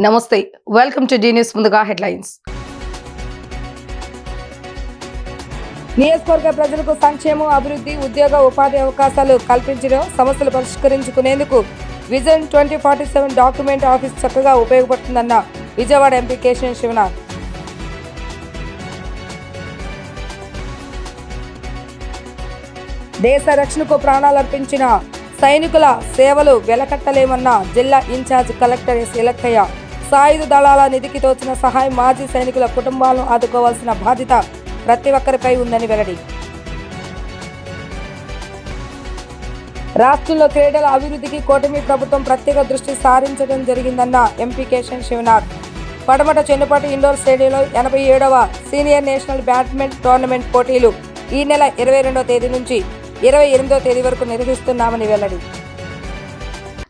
నమస్తే, welcome to D news. ముందుగా headlines. నియోజకవర్గ ప్రజలకు సంక్షేమం, అభివృద్ధి, ఉద్యోగ ఉపాధి అవకాశాలు కల్పించడం, సమస్యలు పరిష్కరించుకునేందుకు విజన్ 2047 డాక్యుమెంట్ ఆఫీస్ చక్కగా ఉపయోగపడుతుందన్న విజయవాడ ఎంపీ కేశినేని శివనాథ్. దేశ రక్షణకు ప్రాణాలర్పించిన సైనికుల సేవలు వెలకట్టలేమన్న జిల్లా ఇన్ఛార్జ్ కలెక్టర్ ఎస్ ఇలక్కయ్య. సాయుధ దళాల నిధికి తోచిన సహాయం మాజీ సైనికుల కుటుంబాలను ఆదుకోవాల్సిన బాధ్యత ప్రతి ఒక్కరిపై ఉందని వెల్లడి. రాష్ట్రంలో క్రీడల అభివృద్ధికి కూటమి ప్రభుత్వం ప్రత్యేక దృష్టి సారించడం జరిగిందన్న ఎంపీ కేశినేని శివనాథ్. పడమట చెన్నుపాటి ఇండోర్ స్టేడియంలో 87వ సీనియర్ నేషనల్ బ్యాడ్మింటన్ టోర్నమెంట్ పోటీలు ఈ నెల 22వ తేదీ నుంచి 28వ తేదీ వరకు నిర్వహిస్తున్నామని వెల్లడి.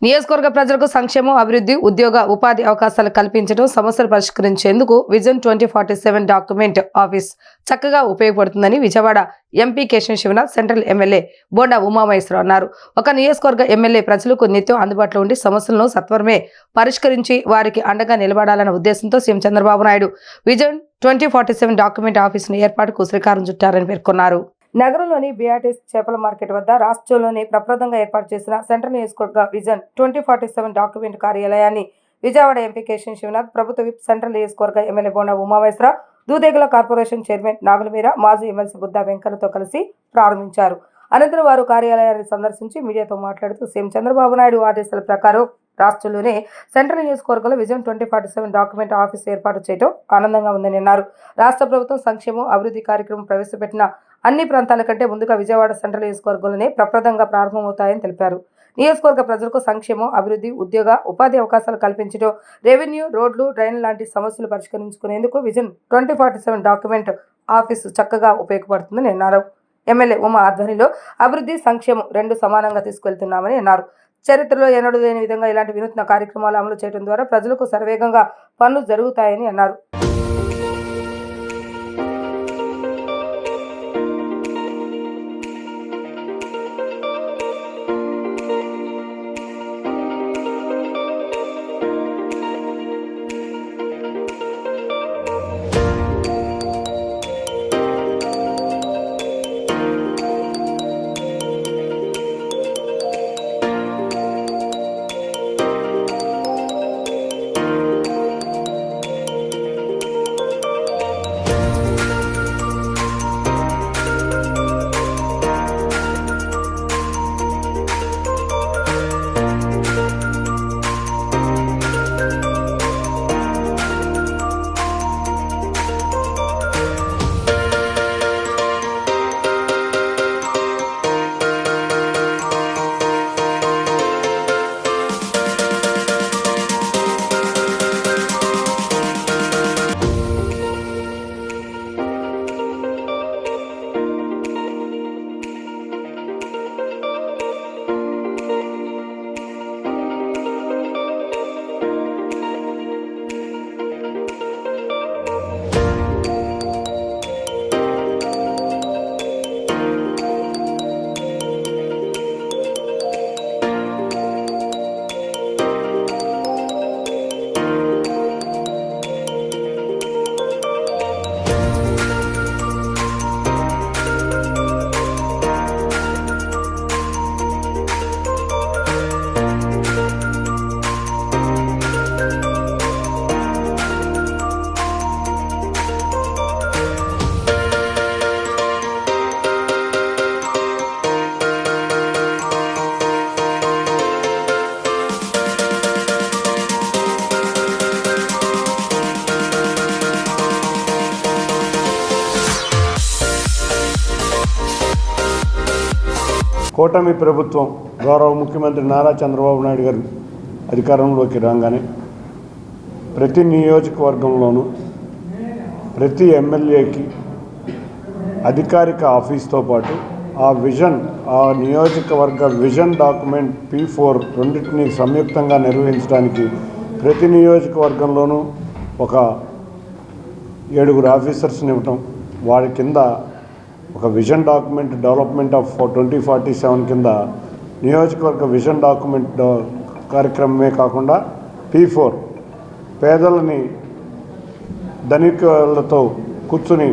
నియోజకవర్గ ప్రజలకు సంక్షేమం, అభివృద్ధి, ఉద్యోగ ఉపాధి అవకాశాలు కల్పించడం, సమస్యలు పరిష్కరించేందుకు విజన్ 2047 డాక్యుమెంట్ ఆఫీస్ చక్కగా ఉపయోగపడుతుందని Vijayawada MP Kesineni Sivanath central MLA Bonda Umamaheswara Rao అన్నారు. ఒక నియోజకవర్గ ఎమ్మెల్యే ప్రజలకు నిత్యం అందుబాటులో ఉండి సమస్యలను సత్వరమే పరిష్కరించి వారికి అండగా నిలబడాలన్న ఉద్దేశంతో CM Chandrababu Naidu vision 2047 document ఆఫీసును ఏర్పాటుకు శ్రీకారం చుట్టారని పేర్కొన్నారు. నగరంలోని బిఆర్టీఎస్ చేపల మార్కెట్ వద్ద రాష్ట్రంలోని ప్రప్రదంగా ఏర్పాటు చేసిన సెంట్రల్ నియోజకవర్గ విజన్ 2047 డాక్యుమెంట్ కార్యాలయాన్ని విజయవాడ ఎంపీ కేశినేని శివనాథ్, ప్రభుత్వ విప్, సెంట్రల్ నియోజకవర్గ MLA Bonda Umamaheswararao, Dudekula corporation chairman Nagulmeera, మాజీ ఎమ్మెల్సీ బుద్దా వెంకన్నతో కలిసి ప్రారంభించారు. అనంతరం వారు కార్యాలయాన్ని సందర్శించి మీడియాతో మాట్లాడుతూ సీఎం చంద్రబాబు నాయుడు ఆదేశాల ప్రకారం రాష్ట్రంలోనే సెంట్రల్ నియోజకవర్గంలో విజన్ 2047 డాక్యుమెంట్ ఆఫీస్ ఏర్పాటు చేయడం ఆనందంగా ఉందని అన్నారు. రాష్ట్ర ప్రభుత్వం సంక్షేమం, అభివృద్ధి కార్యక్రమం ప్రవేశపెట్టిన అన్ని ప్రాంతాల కంటే ముందుగా విజయవాడ సెంట్రల్ నియోజకవర్గంలోనే ప్రప్రదంగా ప్రారంభమవుతాయని తెలిపారు. నియోజకవర్గ ప్రజలకు సంక్షేమం, అభివృద్ధి, ఉద్యోగ ఉపాధి అవకాశాలు కల్పించడం, రెవెన్యూ, రోడ్లు, డ్రైన్లు లాంటి సమస్యలు పరిష్కరించుకునేందుకు విజన్ 2047 డాక్యుమెంట్ ఆఫీసు చక్కగా ఉపయోగపడుతుందని అన్నారు. ఎమ్మెల్యే ఉమా ఆధ్వర్యంలో అభివృద్ధి, సంక్షేమం రెండు సమానంగా తీసుకెళ్తున్నామని అన్నారు. చరిత్రలో ఎన్నడూ లేని విధంగా ఇలాంటి వినూత్న కార్యక్రమాలు అమలు చేయడం ద్వారా ప్రజలకు శరవేగంగా పనులు జరుగుతాయని అన్నారు. కూటమి ప్రభుత్వం గౌరవ ముఖ్యమంత్రి నారా చంద్రబాబు నాయుడు గారు అధికారంలోకి రాగానే ప్రతి నియోజకవర్గంలోనూ ప్రతి ఎమ్మెల్యేకి అధికారిక ఆఫీస్తో పాటు ఆ నియోజకవర్గ విజన్ డాక్యుమెంట్ P4 రెండింటిని సంయుక్తంగా నిర్వహించడానికి ప్రతి నియోజకవర్గంలోనూ ఒక 7 ఆఫీసర్స్ని ఇవ్వటం, వారి కింద ఒక విజన్ డాక్యుమెంట్ డెవలప్మెంట్ ఆఫ్ 2047 కింద నియోజకవర్గ విజన్ డాక్యుమెంట్ కార్యక్రమమే కాకుండా P4 పేదలని ధనికులతో కూర్చుని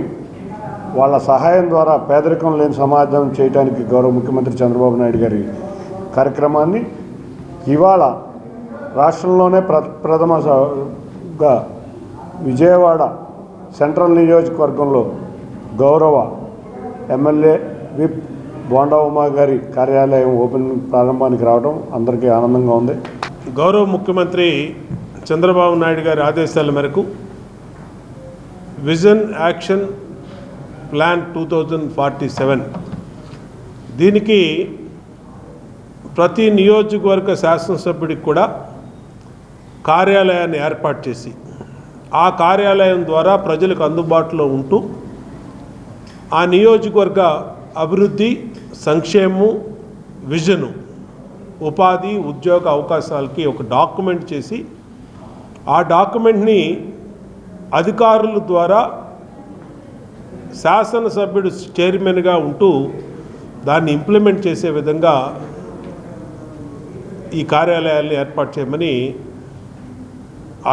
వాళ్ళ సహాయం ద్వారా పేదరికం లేని సమాజం చేయడానికి గౌరవ ముఖ్యమంత్రి చంద్రబాబు నాయుడు గారి కార్యక్రమాన్ని ఇవాళ రాష్ట్రంలోనే ప్రథమగా విజయవాడ సెంట్రల్ నియోజకవర్గంలో గౌరవ ఎమ్మెల్యే విప్ బోండా ఉమా గారి కార్యాలయం ప్రారంభానికి రావడం అందరికీ ఆనందంగా ఉంది. గౌరవ ముఖ్యమంత్రి చంద్రబాబు నాయుడు గారి ఆదేశాల మేరకు విజన్ యాక్షన్ ప్లాన్ 2047 దీనికి ప్రతి నియోజకవర్గ శాసనసభ్యుడికి కూడా కార్యాలయాన్ని ఏర్పాటు చేసి ఆ కార్యాలయం ద్వారా ప్రజలకు అందుబాటులో ఉంటూ ఆ నియోజకవర్గ అభివృద్ధి, సంక్షేమం, విజను, ఉపాధి, ఉద్యోగ అవకాశాలకి ఒక డాక్యుమెంట్ చేసి ఆ డాక్యుమెంట్ని అధికారుల ద్వారా శాసనసభ్యుడు చైర్మన్గా ఉంటూ దాన్ని ఇంప్లిమెంట్ చేసే విధంగా ఈ కార్యాలయాన్ని ఏర్పాటు చేయమని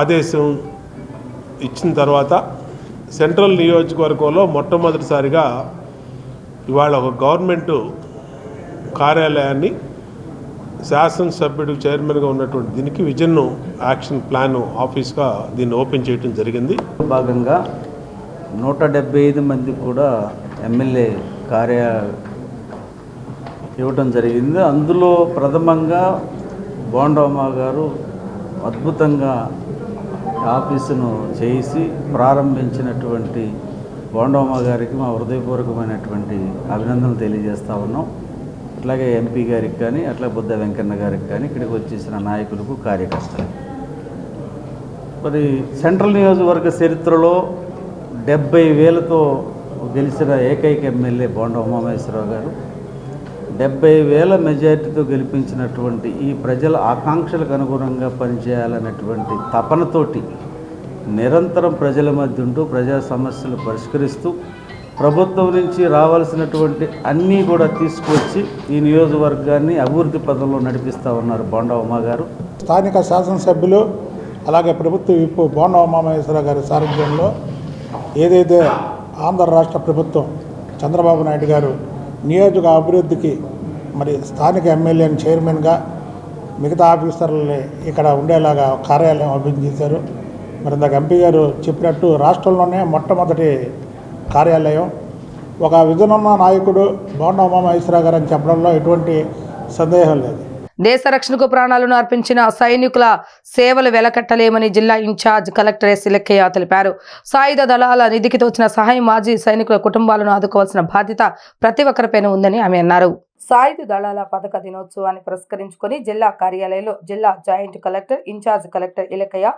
ఆదేశం ఇచ్చిన తర్వాత సెంట్రల్ నియోజకవర్గంలో మొట్టమొదటిసారిగా ఇవాళ ఒక గవర్నమెంటు కార్యాలయాన్ని శాసనసభ్యుడు చైర్మన్గా ఉన్నటువంటి దీనికి విజన్ యాక్షన్ ప్లాన్ ఆఫీస్గా దీన్ని ఓపెన్ చేయడం జరిగింది. భాగంగా 175 మంది కూడా ఎమ్మెల్యే ఇవ్వటం జరిగింది. అందులో ప్రథమంగా బోండమ్మ గారు అద్భుతంగా ఆఫీసును చేసి ప్రారంభించినటువంటి బోండమ్మ గారికి మా హృదయపూర్వకమైనటువంటి అభినందనలు తెలియజేస్తూ ఉన్నాం. అట్లాగే ఎంపీ గారికి కానీ, అట్లా బుద్ధ వెంకన్న గారికి కానీ, ఇక్కడికి వచ్చేసిన నాయకులకు, కార్యకర్తలు. మరి సెంట్రల్ నియోజకవర్గ చరిత్రలో 70,000తో గెలిచిన ఏకైక ఎమ్మెల్యే బోండా ఉమామహేశ్వరరావు గారు 70,000 మెజార్టీతో గెలిపించినటువంటి ఈ ప్రజల ఆకాంక్షలకు అనుగుణంగా పనిచేయాలనేటువంటి తపనతోటి నిరంతరం ప్రజల మధ్య ఉంటూ ప్రజా సమస్యలు పరిష్కరిస్తూ ప్రభుత్వం నుంచి రావాల్సినటువంటి అన్నీ కూడా తీసుకొచ్చి ఈ నియోజకవర్గాన్ని అభివృద్ధి పదంలో నడిపిస్తూ ఉన్నారు బోండా ఉమా గారు. స్థానిక శాసనసభ్యులు అలాగే ప్రభుత్వ విప్ బోండా ఉమామహేశ్వరరావు గారి సారథ్యంలో ఏదైతే ఆంధ్ర రాష్ట్ర ప్రభుత్వం చంద్రబాబు నాయుడు గారు నియోజక అభివృద్ధికి మరి స్థానిక ఎమ్మెల్యేని చైర్మన్గా మిగతా ఆఫీసర్లని ఇక్కడ ఉండేలాగా కార్యాలయం అభివృద్ధి చేశారు. మరి ఇందాక ఎంపీ గారు చెప్పినట్టు రాష్ట్రంలోనే మొట్టమొదటి కార్యాలయం. ఒక విజనున్న నాయకుడు బోండా ఉమామహేశ్వరరావు గారు అని చెప్పడంలో ఎటువంటి సందేహం లేదు. దేశ రక్షణకు ప్రాణాలను అర్పించిన సైనికుల సేవలు వెలకట్టలేమని జిల్లా ఇన్ఛార్జ్ కలెక్టర్ ఎస్ ఇలక్కయ్య తెలిపారు. సాయుధ దళాల నిధికి తోచిన సహాయం మాజీ సైనికుల కుటుంబాలను ఆదుకోవాల్సిన బాధ్యత ప్రతి ఒక్కరిపైన ఉందని ఆమె అన్నారు. సాయుధ దళాల పథక దినోత్సవాన్ని పురస్కరించుకొని జిల్లా కార్యాలయంలో జిల్లా జాయింట్ కలెక్టర్, ఇన్ఛార్జ్ కలెక్టర్ ఇలక్కయ్య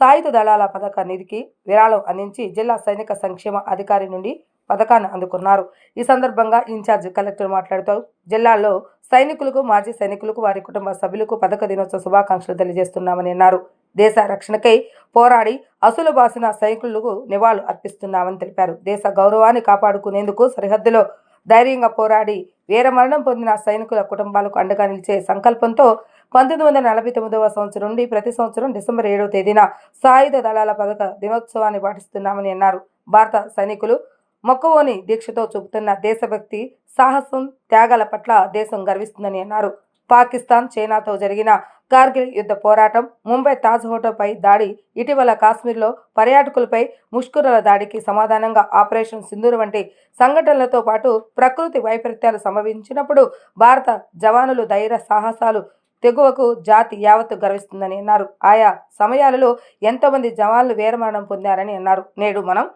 సాయుధ దళాల పథక నిధికి విరాళం అందించి జిల్లా సైనిక సంక్షేమ అధికారి నుండి పథకాన్ని అందుకున్నారు. ఈ సందర్భంగా ఇన్ఛార్జ్ కలెక్టర్ మాట్లాడుతూ జిల్లాలో సైనికులకు, మాజీ సైనికులకు, వారి కుటుంబ సభ్యులకు పథక దినోత్సవ శుభాకాంక్షలు తెలియజేస్తున్నామని అన్నారు. దేశ రక్షణకై పోరాడి అసలు బాసిన సైనికులకు నివాళులు అర్పిస్తున్నామని తెలిపారు. దేశ గౌరవాన్ని కాపాడుకునేందుకు సరిహద్దులో ధైర్యంగా పోరాడి వీరమరణం పొందిన సైనికుల కుటుంబాలకు అండగా నిలిచే సంకల్పంతో 1949వ సంవత్సరం నుండి ప్రతి సంవత్సరం డిసెంబర్ 7వ తేదీన సాయుధ దళాల పథక దినోత్సవాన్ని పాటిస్తున్నామని అన్నారు. భారత సైనికులు మొక్కవోని దీక్షతో చూపుతున్న దేశభక్తి, సాహసం, త్యాగాల పట్ల దేశం గర్విస్తుందని అన్నారు. పాకిస్తాన్, చైనాతో జరిగిన కార్గిల్ యుద్ధ పోరాటం, ముంబై తాజ్ హోటల్పై దాడి, ఇటీవల కాశ్మీర్లో పర్యాటకులపై ముష్కరుల దాడికి సమాధానంగా ఆపరేషన్ సింధూర్ వంటి సంఘటనలతో పాటు ప్రకృతి వైపరీత్యాలు సంభవించినప్పుడు భారత జవానులు ధైర్య సాహసాలు తెగువకు జాతి యావత్తు గర్విస్తుందని అన్నారు. ఆయా సమయాలలో ఎంతోమంది జవాన్లు వీరమరణం పొందారని అన్నారు. నేడు మనం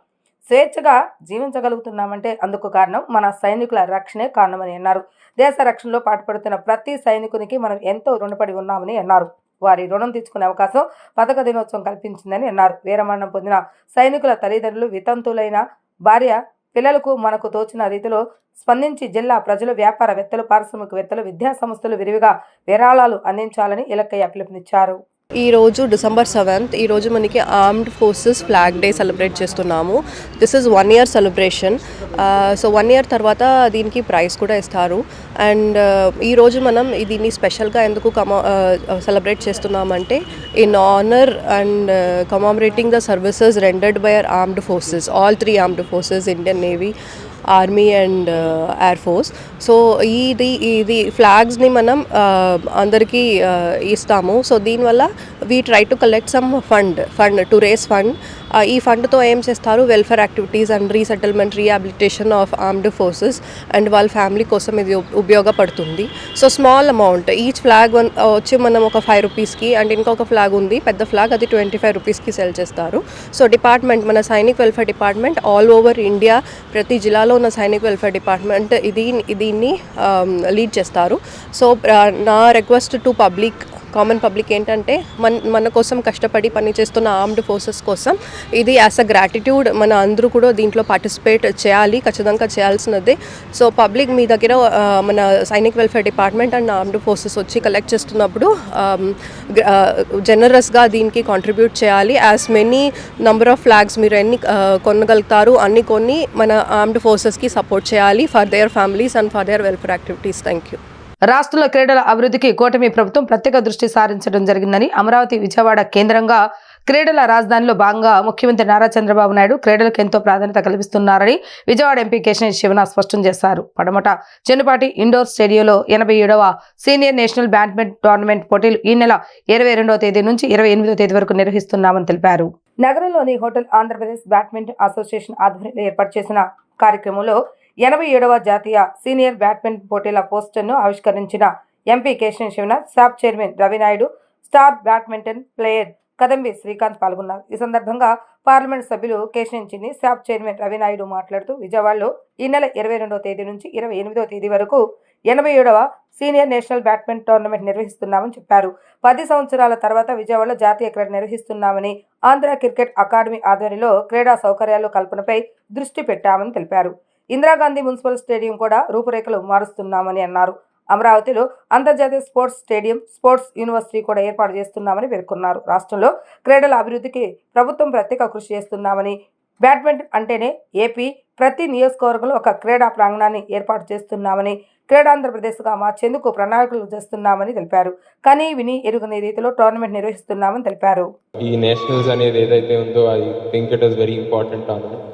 స్వేచ్ఛగా జీవించగలుగుతున్నామంటే అందుకు కారణం మన సైనికుల రక్షణే కారణమని అన్నారు. దేశ రక్షణలో పాటుపడుతున్న ప్రతి సైనికునికి మనం ఎంతో రుణపడి ఉన్నామని అన్నారు. వారి రుణం తీర్చుకునే అవకాశం పథక దినోత్సవం కల్పించిందని అన్నారు. వీరమరణం పొందిన సైనికుల తల్లిదండ్రులు, వితంతులైన భార్య, పిల్లలకు మనకు తోచిన రీతిలో స్పందించి జిల్లా ప్రజలు, వ్యాపారవేత్తలు, పారిశ్రామికవేత్తలు, విద్యా సంస్థలు విరివిగా విరాళాలు అందించాలని ఇలక్కయ్య పిలుపునిచ్చారు. ఈరోజు డిసెంబర్ 7th ఈరోజు మనకి armed forces flag day celebrate చేస్తున్నాము. This is 1 year celebration. So 1 year తర్వాత దీనికి ప్రైజ్ కూడా ఇస్తారు. అండ్ ఈరోజు మనం దీన్ని స్పెషల్గా ఎందుకు సెలబ్రేట్ చేస్తున్నామంటే in honour and commemorating the services rendered by our armed forces, all 3 armed forces, Indian navy, army and air force. So ఇది ఫ్లాగ్స్ని మనం అందరికీ ఇస్తాము. సో దీనివల్ల we try to collect some fund to raise fund. ఈ ఫండ్తో ఏం చేస్తారు, welfare activities and resettlement, rehabilitation of armed forces and వాళ్ళ ఫ్యామిలీ కోసం ఇది ఉపయోగపడుతుంది. So small amount, each flag వచ్చి మనం ఒక 5 రూపీస్కి, అండ్ ఇంకొక ఫ్లాగ్ ఉంది పెద్ద ఫ్లాగ్, అది 25 రూపీస్కి సెల్ చేస్తారు. సో డిపార్ట్మెంట్, మన Sainik welfare department all over India ప్రతి జిల్లాలో ఉన్న సైనిక్ వెల్ఫేర్ డిపార్ట్మెంట్ దీన్ని లీడ్ చేస్తారు. సో నా రిక్వెస్ట్ టు కామన్ పబ్లిక్ ఏంటంటే మన కోసం కష్టపడి పనిచేస్తున్న ఆర్మ్డ్ ఫోర్సెస్ కోసం ఇది యాజ్ అ గ్రాటిట్యూడ్ మన అందరూ కూడా దీంట్లో పార్టిసిపేట్ చేయాలి, ఖచ్చితంగా చేయాల్సినదే. సో పబ్లిక్ మీ దగ్గర మన Sainik welfare department and armed forces వచ్చి కలెక్ట్ చేస్తున్నప్పుడు జనరస్గా దీనికి కాంట్రిబ్యూట్ చేయాలి. As many number of flags మీరు ఎన్ని కొనగలుగుతారు అన్ని కొన్ని మన ఆర్మ్డ్ ఫోర్సెస్కి సపోర్ట్ చేయాలి for their families and for their welfare activities. Thank you. రాష్ట్రంలో క్రీడల అభివృద్ధికి కూటమి ప్రభుత్వం ప్రత్యేక దృష్టి సారించడం జరిగిందని అమరావతి, విజయవాడ కేంద్రంగా క్రీడల రాజధానిలో భాగంగా ముఖ్యమంత్రి నారా చంద్రబాబు నాయుడు క్రీడలకు ఎంతో ప్రాధాన్యత కల్పిస్తున్నారని విజయవాడ ఎంపీ కేశినేని శివనాథ్ స్పష్టం చేశారు. పడమట చెన్నుపాటి ఇండోర్ స్టేడియంలో 87వ సీనియర్ నేషనల్ బ్యాడ్మింటన్ టోర్నమెంట్ పోటీలు ఈ నెల 22వ తేదీ నుంచి 28వ తేదీ వరకు నిర్వహిస్తున్నామని తెలిపారు. నగరంలోని హోటల్ ఆంధ్రప్రదేశ్ బ్యాడ్మింటన్ అసోసియేషన్ ఆధ్వర్యంలో ఏర్పాటు చేసిన కార్యక్రమంలో 87వ జాతీయ సీనియర్ బ్యాడ్మింటన్ పోటీల పోస్టర్ను ఆవిష్కరించిన MP Kesineni Sivanath, SAAP chairman Ravinaidu, star badminton player Kadambi Srikanth పాల్గొన్నారు. ఈ సందర్భంగా పార్లమెంట్ సభ్యులు కేశినేని చిన్ని, శాప్ చైర్మన్ రవినాయుడు మాట్లాడుతూ విజయవాడలో ఈ నెల 22వ తేదీ నుంచి 28వ తేదీ వరకు 87వ సీనియర్ నేషనల్ బ్యాడ్మింటన్ టోర్నమెంట్ నిర్వహిస్తున్నామని చెప్పారు. 10 సంవత్సరాల తర్వాత విజయవాడలో జాతీయ క్రీడ నిర్వహిస్తున్నామని, ఆంధ్ర క్రికెట్ అకాడమీ ఆధ్వర్యంలో క్రీడా సౌకర్యాల కల్పనపై దృష్టి పెట్టామని తెలిపారు. ఇందిరాగాంధీ మున్సిపల్ స్టేడియం కూడా రూపురేఖలు మారుస్తున్నామని అన్నారు. అమరావతిలో అంతర్జాతీయ స్పోర్ట్స్ స్టేడియం, స్పోర్ట్స్ యూనివర్సిటీ కూడా ఏర్పాటు చేస్తున్నామని పేర్కొన్నారు. రాష్ట్రంలో క్రీడల అభివృద్ధికి ప్రభుత్వం ప్రత్యేక కృషి చేస్తున్నామని, బ్యాడ్మింటన్ అంటేనే ఏపీ ప్రతి నియోజకవర్గంలో ఒక క్రీడా ప్రాంగణాన్ని ఏర్పాటు చేస్తున్నామని, క్రీడాంధ్రప్రదేశ్గా మార్చేందుకు ప్రణాళికలు చేస్తున్నామని తెలిపారు. కానీ విని ఎరుగని రీతిలో టోర్నమెంట్ నిర్వహిస్తున్నామని తెలిపారు. ఈ నేషనల్స్ అనేది ఏదైతే ఉందో I think it was very important tournament.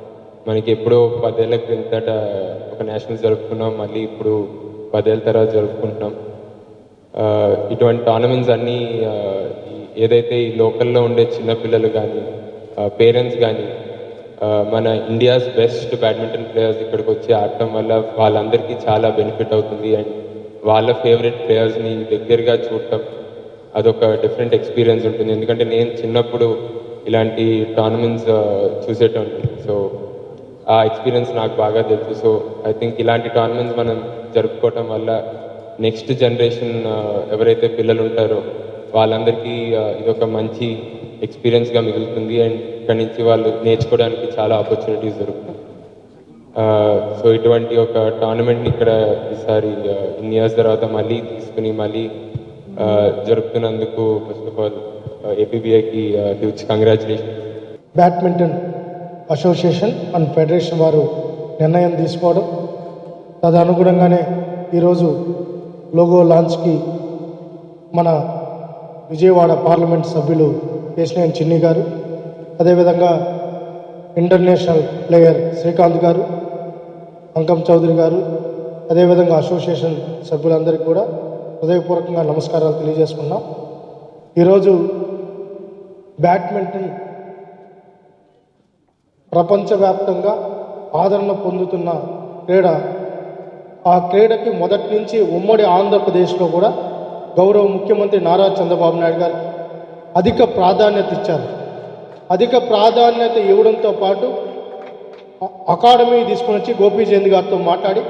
మనకి ఎప్పుడో 10 ఏళ్ల క్రిందట ఒక నేషనల్స్ జరుపుకున్నాం, మళ్ళీ ఇప్పుడు 10 ఏళ్ళ తర్వాత జరుపుకుంటున్నాం. ఇటువంటి టోర్నమెంట్స్ అన్నీ ఏదైతే ఈ లోకల్లో ఉండే చిన్నపిల్లలు కానీ పేరెంట్స్ కానీ మన ఇండియాస్ బెస్ట్ బ్యాడ్మింటన్ ప్లేయర్స్ ఇక్కడికి వచ్చి ఆడటం వల్ల వాళ్ళందరికీ చాలా బెనిఫిట్ అవుతుంది. అండ్ వాళ్ళ ఫేవరెట్ ప్లేయర్స్ని దగ్గరగా చూడటం అదొక డిఫరెంట్ ఎక్స్పీరియన్స్ ఉంటుంది. ఎందుకంటే నేను చిన్నప్పుడు ఇలాంటి టోర్నమెంట్స్ చూసేటోని, సో ఆ ఎక్స్పీరియన్స్ నాకు బాగా తెలుసు. సో ఐ థింక్ ఇలాంటి టోర్నమెంట్స్ మనం జరుపుకోవటం వల్ల నెక్స్ట్ జనరేషన్ ఎవరైతే పిల్లలు ఉంటారో వాళ్ళందరికీ ఇదొక మంచి ఎక్స్పీరియన్స్గా మిగులుతుంది. అండ్ ఇక్కడి నుంచి వాళ్ళు నేర్చుకోవడానికి చాలా ఆపర్చునిటీస్ దొరుకుతాయి. సో ఇటువంటి ఒక టోర్నమెంట్ని ఇక్కడ ఈసారి ఇన్ని ఇయర్స్ తర్వాత మళ్ళీ తీసుకుని మళ్ళీ జరుపుతున్నందుకు ఫస్ట్ ఆఫ్ ఆల్ ఏపీబీఐకి huge congratulation. Badminton association and federation వారు నిర్ణయం తీసుకోవడం, తదనుగుణంగానే ఈరోజు లోగో లాంచ్కి మన విజయవాడ పార్లమెంట్ సభ్యులు కేశినేని చిన్ని గారు, అదేవిధంగా ఇంటర్నేషనల్ ప్లేయర్ శ్రీకాంత్ గారు, అంకం చౌదరి గారు, అదేవిధంగా అసోసియేషన్ సభ్యులందరికీ కూడా హృదయపూర్వకంగా నమస్కారాలు తెలియజేసుకున్నాం. ఈరోజు బ్యాడ్మింటన్ ప్రపంచవ్యాప్తంగా ఆదరణ పొందుతున్న క్రీడ. ఆ క్రీడకి మొదటి నుంచి ఉమ్మడి ఆంధ్రప్రదేశ్లో కూడా గౌరవ ముఖ్యమంత్రి నారా చంద్రబాబు నాయుడు గారు అధిక ప్రాధాన్యత ఇచ్చారు. అధిక ప్రాధాన్యత ఇవ్వడంతో పాటు అకాడమీ తీసుకుని వచ్చి గోపీచంద్ గారితో మాట్లాడి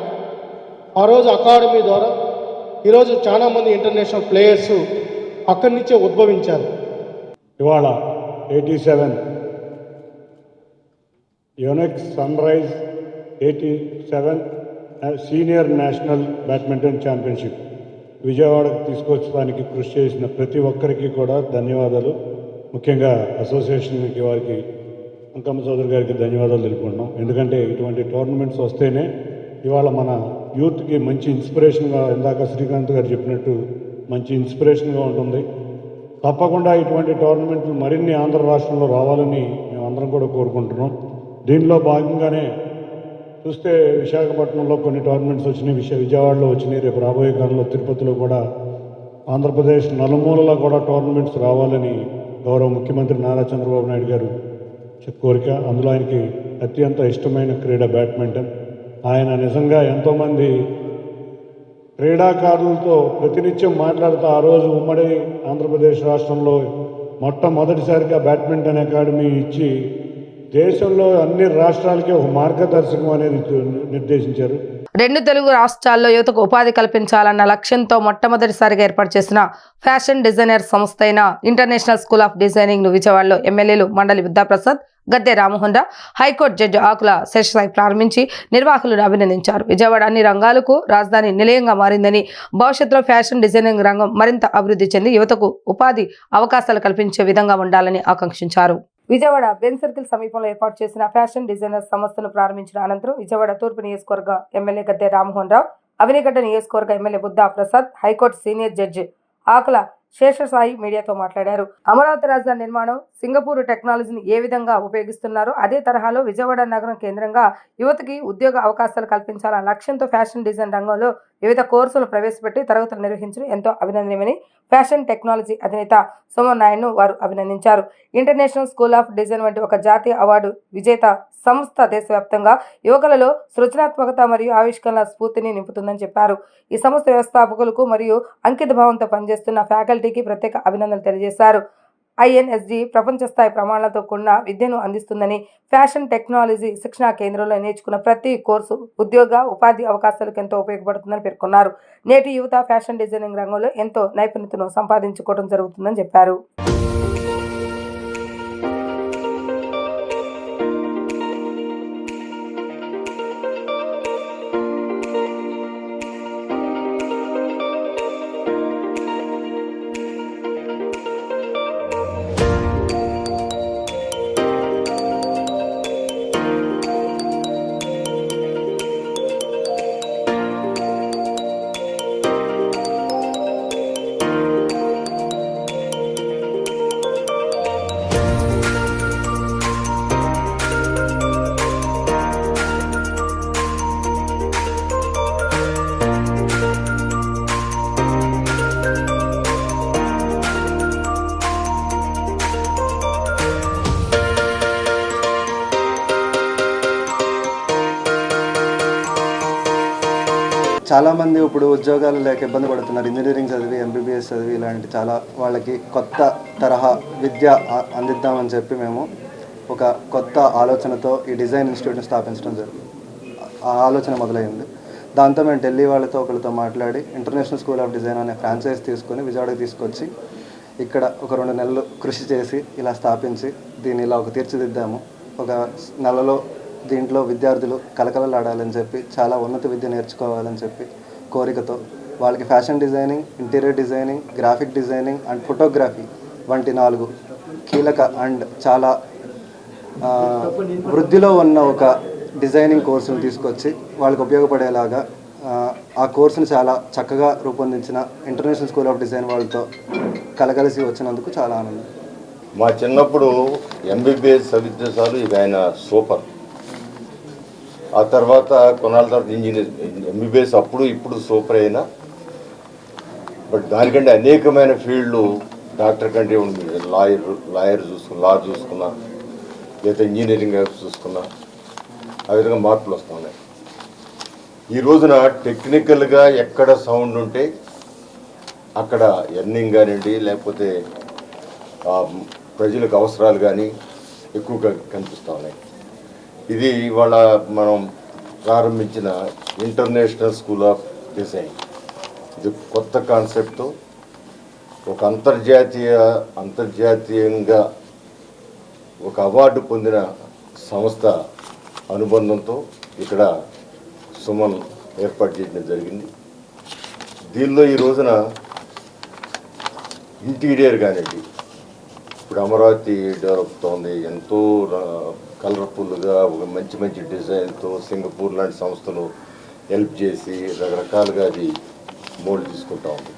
ఆ రోజు అకాడమీ ద్వారా ఈరోజు చాలామంది ఇంటర్నేషనల్ ప్లేయర్స్ అక్కడి నుంచే ఉద్భవించారు. ఇవాళ 87 Yonex sunrise 87 senior national badminton championship విజయవాడకు తీసుకొచ్చడానికి కృషి చేసిన ప్రతి ఒక్కరికి కూడా ధన్యవాదాలు. ముఖ్యంగా అసోసియేషన్కి వారికి అంకమ్మ చౌదరి గారికి ధన్యవాదాలు తెలుపుకుంటున్నాం. ఎందుకంటే ఇటువంటి టోర్నమెంట్స్ వస్తేనే ఇవాళ మన యూత్కి మంచి ఇన్స్పిరేషన్గా, ఇందాక శ్రీకాంత్ గారు చెప్పినట్టు మంచి ఇన్స్పిరేషన్గా ఉంటుంది. తప్పకుండా ఇటువంటి టోర్నమెంట్లు మరిన్ని ఆంధ్ర రాష్ట్రంలో రావాలని మేమందరం కూడా కోరుకుంటున్నాం. దీనిలో భాగంగానే చూస్తే విశాఖపట్నంలో కొన్ని టోర్నమెంట్స్ వచ్చినాయి, విజయవాడలో వచ్చినాయి. రేపు రాబోయే కాలంలో తిరుపతిలో కూడా, ఆంధ్రప్రదేశ్ నలుమూలలో కూడా టోర్నమెంట్స్ రావాలని గౌరవ ముఖ్యమంత్రి నారా చంద్రబాబు నాయుడు గారు కోరిక. అందులో ఆయనకి అత్యంత ఇష్టమైన క్రీడ బ్యాడ్మింటన్. ఆయన నిజంగా ఎంతోమంది క్రీడాకారులతో ప్రతినిత్యం మాట్లాడుతూ ఆ రోజు ఉమ్మడి ఆంధ్రప్రదేశ్ రాష్ట్రంలో మొట్టమొదటిసారిగా బ్యాడ్మింటన్ అకాడమీ ఇచ్చి దేశంలో అన్ని రాష్ట్రాలకి ఒక మార్గదర్శకం అనేది నిర్దేశించారు. 2 తెలుగు రాష్ట్రాల్లో యువతకు ఉపాధి కల్పించాలన్న లక్ష్యంతో మొట్టమొదటిసారిగా ఏర్పాటు చేసిన ఫ్యాషన్ డిజైనర్ సంస్థ అయిన ఇంటర్నేషనల్ స్కూల్ ఆఫ్ డిజైనింగ్ ను విజయవాడలో ఎమ్మెల్యేలు మండలి విద్యాప్రసాద్, గద్దె రామ్మోహన్ రావు, హైకోర్టు జడ్జి ఆకుల శేషసాయి ప్రారంభించి నిర్వాహకులను అభినందించారు. విజయవాడ అన్ని రంగాలకు రాజధాని నిలయంగా మారిందని, భవిష్యత్తులో ఫ్యాషన్ డిజైనింగ్ రంగం మరింత అభివృద్ధి చెంది యువతకు ఉపాధి అవకాశాలు కల్పించే విధంగా ఉండాలని ఆకాంక్షించారు. విజయవాడ బెన్ సర్కిల్ సమీపంలో ఏర్పాటు చేసిన ఫ్యాషన్ డిజైనర్ సంస్థను ప్రారంభించిన అనంతరం విజయవాడ తూర్పు నియోజకవర్గ ఎమ్మెల్యే గద్దె రామ్మోహన్ రావు, అవినిగడ్డ నియోజకవర్గ MLA Buddha Prasad, high court senior judge Akula Seshasai మీడియాతో మాట్లాడారు. అమరావతి రాజధాని నిర్మాణం, సింగపూర్ టెక్నాలజీని ఏ విధంగా ఉపయోగిస్తున్నారో అదే తరహాలో విజయవాడ నగరం కేంద్రంగా యువతకి ఉద్యోగ అవకాశాలు కల్పించాలన్న లక్ష్యంతో ఫ్యాషన్ డిజైన్ రంగంలో వివిధ కోర్సులు ప్రవేశపెట్టి తరగతులు నిర్వహించడం ఎంతో అభినందనీయమని ఫ్యాషన్ టెక్నాలజీ అధినేత సోమన్ నాయుడును వారు అభినందించారు. ఇంటర్నేషనల్ స్కూల్ ఆఫ్ డిజైన్ వంటి ఒక జాతీయ అవార్డు విజేత సంస్థ దేశవ్యాప్తంగా యువకులలో సృజనాత్మకత మరియు ఆవిష్కరణల స్ఫూర్తిని నింపుతుందని చెప్పారు. ఈ సంస్థ వ్యవస్థాపకులకు మరియు అంకిత భావంతో పనిచేస్తున్న ఫ్యాకల్టీకి ప్రత్యేక అభినందనలు తెలియజేశారు. INSD ప్రపంచ స్థాయి ప్రమాణాలతో కూడిన విద్యను అందిస్తుందని, ఫ్యాషన్ టెక్నాలజీ శిక్షణా కేంద్రంలో నేర్చుకున్న ప్రతి కోర్సు ఉద్యోగ ఉపాధి అవకాశాలకు ఎంతో ఉపయోగపడుతుందని పేర్కొన్నారు. నేటి యువత ఫ్యాషన్ డిజైనింగ్ రంగంలో ఎంతో నైపుణ్యతను సంపాదించుకోవడం జరుగుతుందని చెప్పారు. చాలామంది ఇప్పుడు ఉద్యోగాలు లేక ఇబ్బంది పడుతున్నారు. ఇంజనీరింగ్ చదివి, MBBS చదివి ఇలాంటి చాలా వాళ్ళకి కొత్త తరహా విద్య అందిద్దామని చెప్పి మేము ఒక కొత్త ఆలోచనతో ఈ డిజైన్ ఇన్స్టిట్యూట్ని స్థాపించడం జరిగింది. ఆ ఆలోచన మొదలైంది. దాంతో మేము ఢిల్లీ వాళ్ళతో ఒకరితో మాట్లాడి ఇంటర్నేషనల్ స్కూల్ ఆఫ్ డిజైన్ అనే ఫ్రాంచైజ్ తీసుకొని విజయవాడకి తీసుకొచ్చి ఇక్కడ ఒక 2 నెలలు కృషి చేసి ఇలా స్థాపించి దీన్ని ఇలా ఒక తీర్చిదిద్దాము. ఒక నెలలో దీంట్లో విద్యార్థులు కలకలలాడాలని చెప్పి, చాలా ఉన్నత విద్య నేర్చుకోవాలని చెప్పి కోరికతో వాళ్ళకి fashion designing, interior designing, graphic designing and photography వంటి 4 కీలక అండ్ చాలా వృద్ధిలో ఉన్న ఒక డిజైనింగ్ కోర్సును తీసుకొచ్చి వాళ్ళకి ఉపయోగపడేలాగా ఆ కోర్సును చాలా చక్కగా రూపొందించిన ఇంటర్నేషనల్ స్కూల్ ఆఫ్ డిజైన్ వాళ్ళతో కలగలిసి వచ్చినందుకు చాలా ఆనందం. మా చిన్నప్పుడు MBBS చదివితే చాలు ఇది ఆయన సూపర్. ఆ తర్వాత కొన్నాళ్ళ తర్వాత ఇంజనీర్ MBBS అప్పుడు ఇప్పుడు సూపర్ అయినా, బట్ దానికంటే అనేకమైన ఫీల్డ్లు డాక్టర్ కంటే ఉంది. లాయర్ చూసుకున్నా, లా చూసుకున్నా, లేదా ఇంజనీరింగ్ చూసుకున్నా ఆ విధంగా మార్పులు వస్తున్నాయి. ఈ రోజున టెక్నికల్గా ఎక్కడ సౌండ్ ఉంటే అక్కడ ఎర్నింగ్ కానివ్వండి, లేకపోతే ప్రజలకు అవసరాలు కానీ ఎక్కువగా కనిపిస్తూ ఉన్నాయి. ఇది ఇవాళ మనం ప్రారంభించిన ఇంటర్నేషనల్ స్కూల్ ఆఫ్ డిజైన్. ఇది కొత్త కాన్సెప్ట్తో ఒక అంతర్జాతీయంగా ఒక అవార్డు పొందిన సంస్థ అనుబంధంతో ఇక్కడ సుమన్ ఏర్పాటు చేయడం జరిగింది. దీనిలో ఈ రోజున ఇంటీరియర్ కానివ్వండి, ఇప్పుడు అమరావతి డెవలప్ అవుతుంది, ఎంతో కలర్ఫుల్గా ఒక మంచి మంచి డిజైన్తో సింగపూర్ లాంటి సంస్థలు హెల్ప్ చేసి రకరకాలుగా అది మోల్డ్ తీసుకుంటా ఉంది.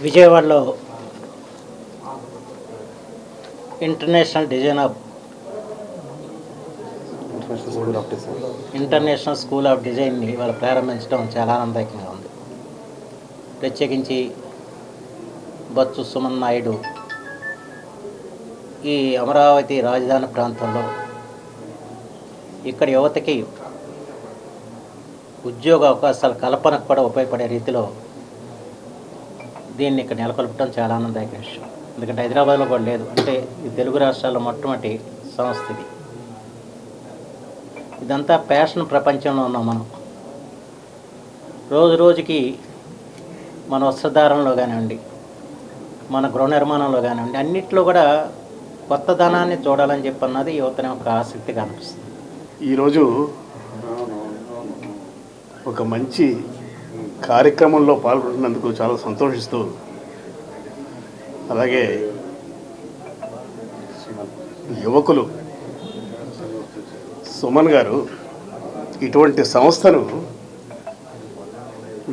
విజయవాడలో ఇంటర్నేషనల్ స్కూల్ ఆఫ్ డిజైన్ని ఇవాళ ప్రారంభించడం చాలా ఆనందదాయకంగా ఉంది. ప్రత్యేకించి బొత్స సుమన్ నాయుడు ఈ అమరావతి రాజధాని ప్రాంతంలో ఇక్కడ యువతకి ఉద్యోగ అవకాశాల కల్పనకు కూడా ఉపయోగపడే రీతిలో దీన్ని ఇక్కడ నెలకొల్పడం చాలా ఆనందదాయక విషయం. ఎందుకంటే హైదరాబాద్లో కూడా లేదు, అంటే ఈ తెలుగు రాష్ట్రాల్లో మొట్టమొదటి సంస్థ ఇది. ఇదంతా ఫ్యాషన్ ప్రపంచంలో ఉన్నాం మనం. రోజు రోజుకి మన వస్త్రధారణలో కానివ్వండి, మన గృహ నిర్మాణంలో కానివ్వండి, అన్నిట్లో కూడా కొత్త ధనాన్ని చూడాలని చెప్పి అన్నది యువతని ఒక ఆసక్తిగా అనిపిస్తుంది. ఈరోజు ఒక మంచి కార్యక్రమంలో పాల్గొంటున్నందుకు చాలా సంతోషిస్తూ, అలాగే యువకులు సుమన్ గారు ఇటువంటి సంస్థను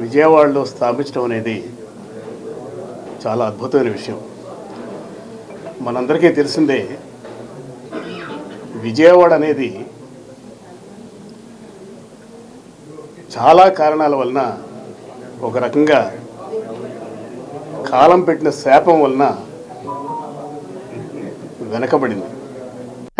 విజయవాడలో స్థాపించడం అనేది చాలా అద్భుతమైన విషయం. మనందరికీ తెలిసిందే, విజయవాడ అనేది చాలా కారణాల వలన, ఒక రకంగా కాలం పెట్టిన శాపం వలన వెనకబడింది.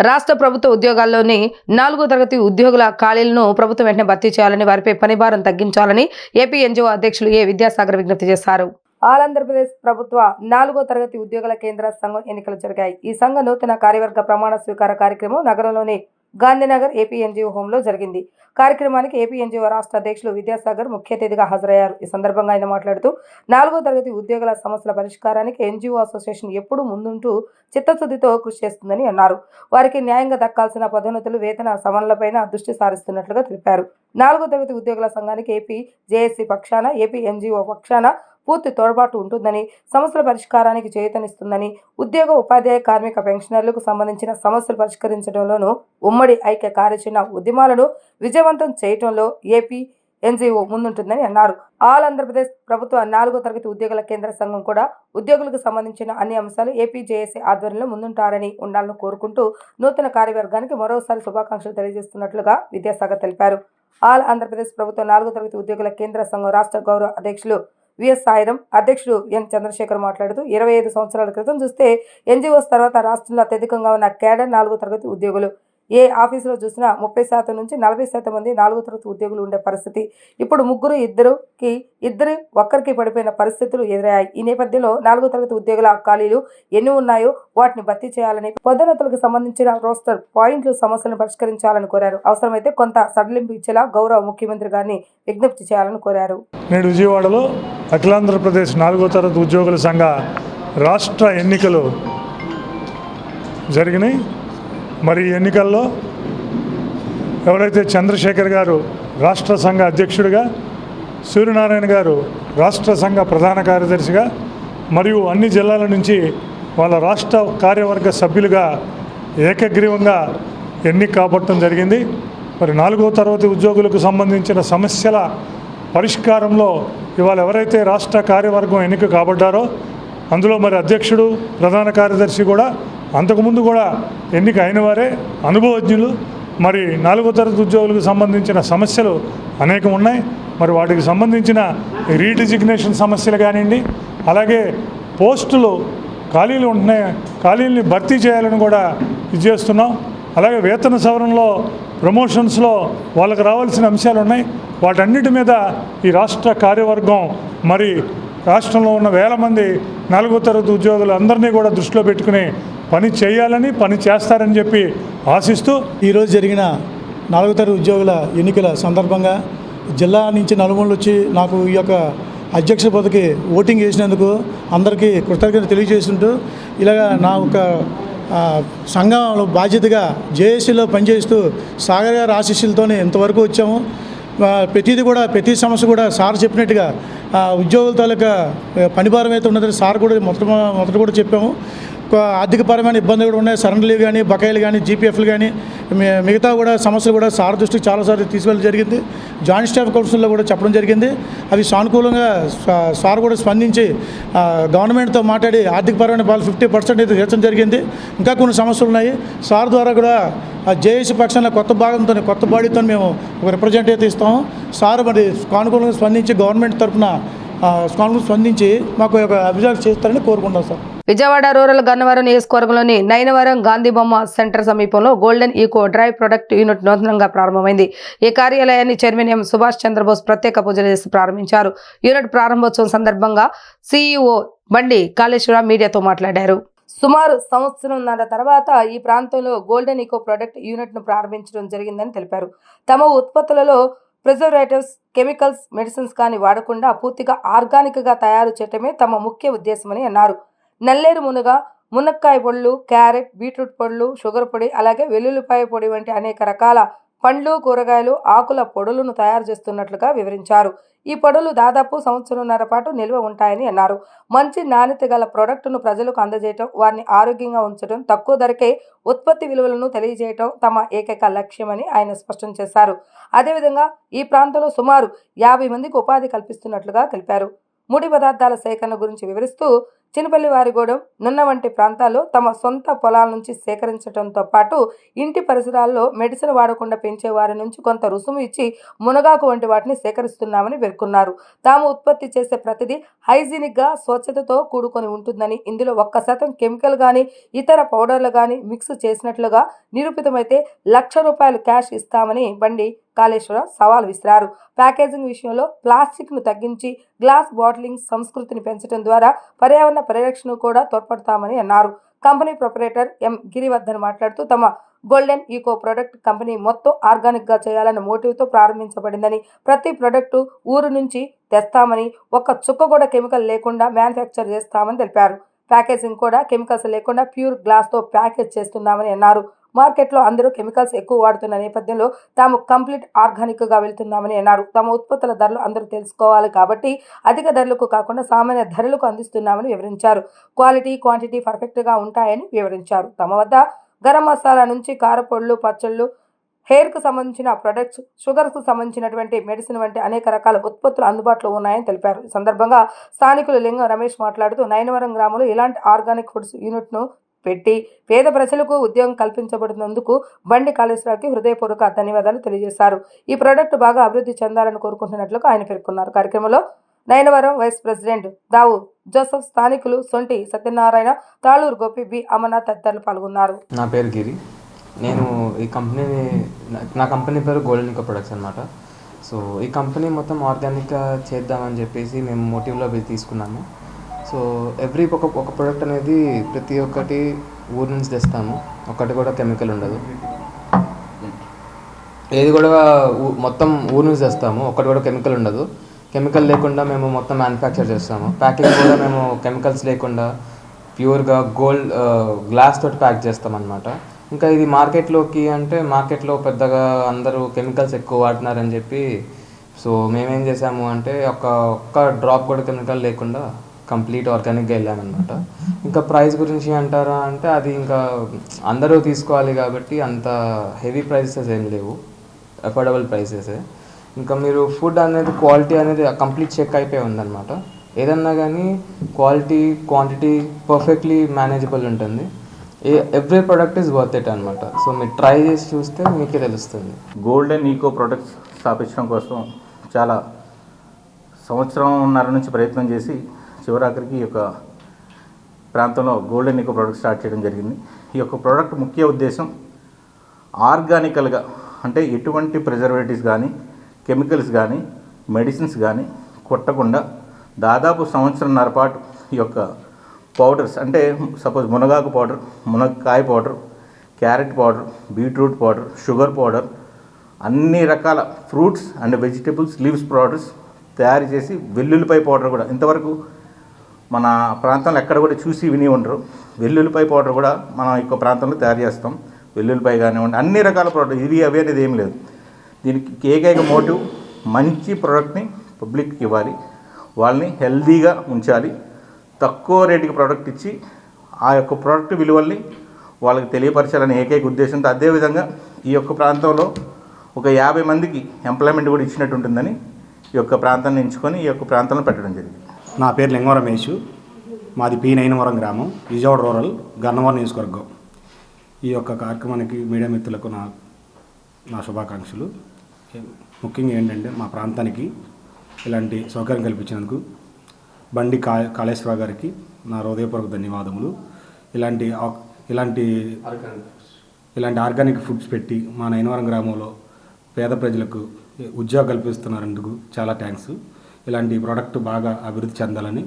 రాష్ట్ర ప్రభుత్వ ఉద్యోగాల్లోని 4వ తరగతి ఉద్యోగుల ఖాళీలను ప్రభుత్వం వెంటనే భర్తీ చేయాలని, వారిపై పనిభారం తగ్గించాలని ఏపీ ఎన్జీఓ అధ్యక్షులు ఏ విద్యాసాగర్ విజ్ఞప్తి చేశారు. ఆల్ ఆంధ్రప్రదేశ్ ప్రభుత్వ 4వ తరగతి ఉద్యోగుల కేంద్ర సంఘం ఎన్నికలు జరిగాయి. ఈ సంఘ నూతన కార్యవర్గ ప్రమాణ స్వీకార కార్యక్రమం నగరంలోని గాంధీనగర్ ఏపీ ఎన్జీఓ హోంలో జరిగింది. కార్యక్రమానికి ఏపీ ఎన్జీఓ రాష్ట్ర అధ్యక్షులు విద్యాసాగర్ ముఖ్య అతిథిగా హాజరయ్యారు. ఈ సందర్భంగా ఆయన మాట్లాడుతూ 4వ తరగతి ఉద్యోగుల సమస్యల పరిష్కారానికి ఎన్జీఓ అసోసియేషన్ ఎప్పుడూ ముందుంటూ చిత్తశుద్ధితో కృషి చేస్తుందని అన్నారు. వారికి న్యాయంగా దక్కాల్సిన పదోన్నతులు, వేతన సవరణలపైన దృష్టి సారిస్తున్నట్లుగా తెలిపారు. 4వ తరగతి ఉద్యోగుల సంఘానికి ఏపీ జేఏసీ పక్షాన, ఏపీ ఎన్జీఓ పక్షాన పూర్తి తోడ్పాటు ఉంటుందని, సమస్యల పరిష్కారానికి చేయూతనిస్తుందని, ఉద్యోగ, ఉపాధ్యాయ, కార్మిక, పెన్షనర్లకు సంబంధించిన సమస్యలు పరిష్కరించడంలోనూ ఉమ్మడి ఐక్య కార్యాచరణ ఉద్యమాలను విజయవంతం చేయడంలో ఏపీ ఎన్జీఓ ముందుంటుందని అన్నారు. ఆల్ ఆంధ్రప్రదేశ్ ప్రభుత్వ 4వ తరగతి ఉద్యోగుల కేంద్ర సంఘం కూడా ఉద్యోగులకు సంబంధించిన అన్ని అంశాలు ఏపీ జేఏసీ ఆధ్వర్యంలో ముందుంటారని ఉండాలని కోరుకుంటూ నూతన కార్యవర్గానికి మరోసారి శుభాకాంక్షలు తెలియజేస్తున్నట్లుగా విద్యాసాగర్ తెలిపారు. ఆల్ ఆంధ్రప్రదేశ్ ప్రభుత్వ 4వ తరగతి ఉద్యోగుల కేంద్ర సంఘం రాష్ట్ర గౌరవ అధ్యక్షులు విఎస్ సాయిరం, అధ్యక్షుడు ఎన్ చంద్రశేఖర్ మాట్లాడుతూ 25 సంవత్సరాల క్రితం చూస్తే ఎన్జీఓస్ తర్వాత రాష్ట్రంలో అత్యధికంగా ఉన్న కేడర్ 4వ తరగతి ఉద్యోగులు. ఏ ఆఫీసులో చూసినా 30% నుంచి 40% మంది 4వ తరగతి ఉద్యోగులు ఉండే పరిస్థితి. ఇప్పుడు ఒక్కరికి పడిపోయిన పరిస్థితులు ఎదురయ్యాయి. ఈ నేపథ్యంలో 4వ తరగతి ఉద్యోగుల ఖాళీలు ఎన్ని ఉన్నాయో వాటిని భర్తీ చేయాలని, పదోన్నతులకు సంబంధించిన రోస్టర్ పాయింట్లు సమస్యలను పరిష్కరించాలని కోరారు. అవసరమైతే కొంత సడలింపు ఇచ్చేలా గౌరవ ముఖ్యమంత్రి గారిని విజ్ఞప్తి చేయాలని కోరారు. నేడు విజయవాడలో అఖిలాంధ్రప్రదేశ్ 4వ తరగతి ఉద్యోగుల సంఘ రాష్ట్ర ఎన్నికలు జరిగినాయి. మరి ఈ ఎన్నికల్లో ఎవరైతే చంద్రశేఖర్ గారు రాష్ట్ర సంఘ అధ్యక్షుడిగా, సూర్యనారాయణ గారు రాష్ట్ర సంఘ ప్రధాన కార్యదర్శిగా, మరియు అన్ని జిల్లాల నుంచి వాళ్ళ రాష్ట్ర కార్యవర్గ సభ్యులుగా ఏకగ్రీవంగా ఎన్నిక కాబట్టడం జరిగింది. మరి 4వ తరగతి ఉద్యోగులకు సంబంధించిన సమస్యల పరిష్కారంలో ఇవాళ ఎవరైతే రాష్ట్ర కార్యవర్గం ఎన్నిక కాబడ్డారో అందులో మరి అధ్యక్షుడు, ప్రధాన కార్యదర్శి కూడా అంతకుముందు కూడా ఎన్నిక అయిన వారే, అనుభవజ్ఞులు. మరి 4వ తరగతి ఉద్యోగులకు సంబంధించిన సమస్యలు అనేకం ఉన్నాయి. మరి వాటికి సంబంధించిన రీడిజిగ్నేషన్ సమస్యలు కానివ్వండి, అలాగే పోస్టులు ఖాళీలు ఉంటున్నాయి, ఖాళీలని భర్తీ చేయాలని కూడా ఇది చేస్తున్నాం. అలాగే వేతన సవరణలో, ప్రమోషన్స్లో వాళ్ళకి రావాల్సిన అంశాలు ఉన్నాయి. వాటన్నిటి మీద ఈ రాష్ట్ర కార్యవర్గం మరి రాష్ట్రంలో ఉన్న వేల మంది 4వ తరగతి ఉద్యోగులు అందరినీ కూడా దృష్టిలో పెట్టుకుని పని చేయాలని, పని చేస్తారని చెప్పి ఆశిస్తూ ఈరోజు జరిగిన 4వ తరగతి ఉద్యోగుల ఎన్నికల సందర్భంగా జిల్లా నుంచి నలుమూలలు వచ్చి నాకు ఈ యొక్క అధ్యక్ష పదవికి ఓటింగ్ వేసినందుకు అందరికీ కృతజ్ఞత తెలియజేస్తుంటూ, ఇలాగా నా ఒక సంఘంలో బాధ్యతగా జేఏసీలో పనిచేస్తూ సాగర్ గారి ఆశీస్సులతోనే ఇంతవరకు వచ్చాము. ప్రతిదీ కూడా ప్రతి సమస్య కూడా సార్ చెప్పినట్టుగా ఉద్యోగుల తాలూకా పనిభారం అయితే ఉన్నదని సార్ కూడా మొదట కూడా చెప్పాము. ఆర్థికపరమైన ఇబ్బందులు కూడా ఉన్నాయి. సరెండర్ లీవ్ కానీ, బకాయిలు కానీ, జీపీఎఫ్లు కానీ, మిగతా కూడా సమస్యలు కూడా సార్ దృష్టికి చాలాసార్లు తీసుకెళ్ళడం జరిగింది. జాయింట్ స్టాఫ్ కౌన్సిల్లో కూడా చెప్పడం జరిగింది. అవి సానుకూలంగా సార్ కూడా స్పందించి గవర్నమెంట్తో మాట్లాడి ఆర్థికపరమైన వాళ్ళు 50% అయితే తీర్చడం జరిగింది. ఇంకా కొన్ని సమస్యలు ఉన్నాయి. సార్ ద్వారా కూడా జేఏసీ పక్షాన కొత్త బాడీతో మేము ఒక రిప్రజెంట్ అయితే ఇస్తాము. సార్ మరి సానుకూలంగా స్పందించి గవర్నమెంట్ తరఫున స్పందించి మాకు ఒక అభివృద్ధి చేస్తారని కోరుకుంటాం సార్. విజయవాడ రూరల్ గన్నవరం నియోజకవర్గంలోని నైనవరం గాంధీ బొమ్మ సెంటర్ సమీపంలో golden eco dry product unit నూతనంగా ప్రారంభమైంది. ఈ కార్యాలయాన్ని చైర్మన్ ఎం సుభాష్ చంద్రబోస్ ప్రత్యేక పూజలు చేసి ప్రారంభించారు. యూనిట్ ప్రారంభోత్సవం సందర్భంగా CEO బండి కాళేశ్వర మీడియాతో మాట్లాడారు. సుమారు సంవత్సరంన్నర తర్వాత ఈ ప్రాంతంలో గోల్డెన్ ఈకో ప్రొడక్ట్ యూనిట్ను ప్రారంభించడం జరిగిందని తెలిపారు. తమ ఉత్పత్తులలో ప్రిజర్వేటివ్స్, కెమికల్స్, మెడిసిన్స్ కానీ వాడకుండా పూర్తిగా ఆర్గానిక్గా తయారు చేయటమే తమ ముఖ్య ఉద్దేశమని అన్నారు. నల్లేరు మునగ, మునక్కాయ పొడులు, క్యారెట్, బీట్రూట్ పొడులు, షుగర్ పొడి, అలాగే వెల్లుల్లిపాయ పొడి వంటి అనేక రకాల పండ్లు, కూరగాయలు, ఆకుల పొడులను తయారు చేస్తున్నట్లుగా వివరించారు. ఈ పొడులు దాదాపు సంవత్సరంన్నర పాటు నిల్వ ఉంటాయని అన్నారు. మంచి నాణ్యత గల ప్రోడక్టును ప్రజలకు అందజేయటం, వారిని ఆరోగ్యంగా ఉంచడం, తక్కువ ధరకే ఉత్పత్తి విలువలను తెలియజేయటం తమ ఏకైక లక్ష్యమని ఆయన స్పష్టం చేశారు. అదేవిధంగా ఈ ప్రాంతంలో సుమారు 50 మందికి ఉపాధి కల్పిస్తున్నట్లుగా తెలిపారు. ముడి పదార్థాల సేకరణ గురించి వివరిస్తూ చినపల్లి వారిగూడెం, నున్న వంటి ప్రాంతాల్లో తమ సొంత పొలాల నుంచి సేకరించడంతో పాటు ఇంటి పరిసరాల్లో మెడిసిన్ వాడకుండా పెంచే వారి నుంచి కొంత రుసుము ఇచ్చి మునగాకు వంటి వాటిని సేకరిస్తున్నామని పేర్కొన్నారు. తాము ఉత్పత్తి చేసే ప్రతిదీ హైజీనిక్గా, స్వచ్ఛతతో కూడుకొని ఉంటుందని, ఇందులో 1% కెమికల్ కానీ ఇతర పౌడర్లు కానీ మిక్స్ చేసినట్లుగా నిరూపితమైతే ₹1,00,000 క్యాష్ ఇస్తామని బండి కాళేశ్వర సవాల్ విసిరారు. ప్యాకేజింగ్ విషయంలో ప్లాస్టిక్ను తగ్గించి గ్లాస్ బాటిలింగ్ సంస్కృతిని పెంచడం ద్వారా పర్యావరణ పరిరక్షణ కూడా తోడ్పడతామని అన్నారు. కంపెనీ ప్రొపరేటర్ ఎం గిరివర్ధన్ మాట్లాడుతూ తమ గోల్డెన్ ఈకో ప్రొడక్ట్ కంపెనీ మొత్తం ఆర్గానిక్గా చేయాలన్న మోటివ్తో ప్రారంభించబడిందని, ప్రతి ప్రొడక్టు ఊరు నుంచి తెస్తామని, ఒక్క చుక్క కూడా కెమికల్ లేకుండా మ్యానుఫ్యాక్చర్ చేస్తామని తెలిపారు. ప్యాకేజింగ్ కూడా కెమికల్స్ లేకుండా ప్యూర్ గ్లాస్తో ప్యాకేజ్ చేస్తున్నామని అన్నారు. మార్కెట్లో అందరూ కెమికల్స్ ఎక్కువ వాడుతున్న నేపథ్యంలో తాము కంప్లీట్ ఆర్గానిక్గా వెళ్తున్నామని అన్నారు. తమ ఉత్పత్తుల ధరలు అందరూ తెలుసుకోవాలి కాబట్టి అధిక ధరలకు కాకుండా సామాన్య ధరలకు అందిస్తున్నామని వివరించారు. క్వాలిటీ, క్వాంటిటీ పర్ఫెక్ట్గా ఉంటాయని వివరించారు. తమ వద్ద గరం మసాలా నుంచి కారపొడులు, పచ్చళ్ళు, హెయిర్కు సంబంధించిన ప్రొడక్ట్స్, షుగర్కు సంబంధించినటువంటి మెడిసిన్ వంటి అనేక రకాల ఉత్పత్తులు అందుబాటులో ఉన్నాయని తెలిపారు. ఈ సందర్భంగా స్థానికులు లింగం రమేష్ మాట్లాడుతూ నైనవరం గ్రామంలో ఇలాంటి ఆర్గానిక్ ఫుడ్స్ యూనిట్ను పెట్టి పేద ప్రజలకు ఉద్యోగం కల్పించబడినందుకు బండి కాళేశ్వరరావుకి హృదయపూర్వక ధన్యవాదాలు తెలియజేశారు. ఈ ప్రోడక్ట్ బాగా అభివృద్ధి చెందాలని కోరుకుంటున్నట్లుగా ఆయన పేర్కొన్నారు. కార్యక్రమంలో నైనవరం వైస్ ప్రెసిడెంట్ దావు జోసెఫ్, స్థానికులు సొంటి సత్యనారాయణ, తాళూరు గోపి, బి అమర్నాథ్ తదితరులు పాల్గొన్నారు. నా పేరు గిరి. నేను నా కంపెనీ పేరు గోల్డెన్ ఈకో ప్రొడక్ట్స్ అనమాట. సో ఈ కంపెనీ మొత్తం ఆర్గానిక్గా చేద్దామని చెప్పేసి మేము మోటివ్లో తీసుకున్నాము. సో ఒక ప్రోడక్ట్ అనేది ప్రతి ఒక్కటి ఊరు నుంచి తెస్తాము. ఒక్కటి కూడా కెమికల్ ఉండదు. ఏది కూడా మొత్తం ఊరు నుంచి తెస్తాము. ఒక్కటి కూడా కెమికల్ ఉండదు. కెమికల్ లేకుండా మేము మొత్తం మ్యానుఫ్యాక్చర్ చేస్తాము. ప్యాకింగ్ కూడా మేము కెమికల్స్ లేకుండా ప్యూర్గా గ్లాస్ తోటి ప్యాక్ చేస్తామన్నమాట. ఇంకా ఇది మార్కెట్లో పెద్దగా అందరూ కెమికల్స్ ఎక్కువ వాడుతున్నారని చెప్పి సో మేమేం చేసాము అంటే ఒక్క డ్రాప్ కూడా కెమికల్ లేకుండా కంప్లీట్ ఆర్గానిక్గా వెళ్ళామన్నమాట. ఇంకా ప్రైస్ గురించి అంటారా అంటే అది ఇంకా అందరూ తీసుకోవాలి కాబట్టి అంత హెవీ ప్రైసెస్ ఏం లేవు, అఫోర్డబుల్ ప్రైసెసే. ఇంకా మీరు ఫుడ్ అనేది క్వాలిటీ అనేది కంప్లీట్ చెక్ అయిపోయి ఉందన్నమాట. ఏదన్నా కానీ క్వాలిటీ, క్వాంటిటీ పర్ఫెక్ట్లీ మేనేజబుల్ ఉంటుంది. Every product is worth it అనమాట. సో మీరు ట్రై చేసి చూస్తే మీకే తెలుస్తుంది. గోల్డెన్ ఈకో ప్రొడక్ట్స్ స్థాపించడం కోసం చాలా సంవత్సరంన్నర నుంచి ప్రయత్నం చేసి చివరాఖరికి ఈ యొక్క ప్రాంతంలో గోల్డెన్ ఈకో ప్రొడక్ట్ స్టార్ట్ చేయడం జరిగింది. ఈ యొక్క ప్రోడక్ట్ ముఖ్య ఉద్దేశం ఆర్గానికల్గా, అంటే ఎటువంటి ప్రిజర్వేటివ్స్ కానీ, కెమికల్స్ కానీ, మెడిసిన్స్ కానీ కొట్టకుండా దాదాపు సంవత్సరంన్నర పాటు ఈ యొక్క పౌడర్స్, అంటే సపోజ్ మునగాకు పౌడర్, మునక్కాయ powder, carrot powder, beetroot powder, sugar powder, అన్ని రకాల fruits and vegetables leaves powders తయారు చేసి, వెల్లుల్లిపాయ పౌడర్ కూడా ఇంతవరకు మన ప్రాంతంలో ఎక్కడ కూడా చూసి విని ఉండరు. వెల్లుల్లిపాయ పౌడర్ కూడా మనం ఈ ప్రాంతంలో తయారు చేస్తాం. వెల్లుల్లిపాయ కానివ్వండి, అన్ని రకాల పౌడర్, ఇవి అవి అనేది ఏం లేదు. దీనికి ఏకైక మోటివ్ మంచి ప్రోడక్ట్ని పబ్లిక్కి ఇవ్వాలి, వాళ్ళని హెల్దీగా ఉంచాలి, తక్కువ రేటుకి ప్రోడక్ట్ ఇచ్చి ఆ యొక్క ప్రోడక్ట్ విలువల్ని వాళ్ళకి తెలియపరచాలనే ఏకైక ఉద్దేశంతో, అదేవిధంగా ఈ యొక్క ప్రాంతంలో ఒక 50 మందికి ఎంప్లాయ్మెంట్ కూడా ఇచ్చినట్టు ఉంటుందని ఈ యొక్క ప్రాంతాన్ని ఎంచుకొని ఈ యొక్క ప్రాంతంలో పెట్టడం జరిగింది. నా పేరు లింగం రమేష్, మాది పి నైనవరం గ్రామం, విజయవాడ రూరల్, గన్నవరం నియోజకవర్గం. ఈ యొక్క కార్యక్రమానికి మీడియా మిత్రులకు నా శుభాకాంక్షలు. ముఖ్యంగా ఏంటంటే మా ప్రాంతానికి ఇలాంటి సౌకర్యం కల్పించినందుకు బండి కాళేశ్వరరావు గారికి నా హృదయపూర్వక ధన్యవాదములు. ఇలాంటి ఆర్గానిక్ ఫుడ్స్ పెట్టి మా నైనవరం గ్రామంలో పేద ప్రజలకు ఉద్యోగం కల్పిస్తున్నారందుకు చాలా థ్యాంక్స్. ఇలాంటి ప్రోడక్ట్ బాగా అభివృద్ధి చెందాలని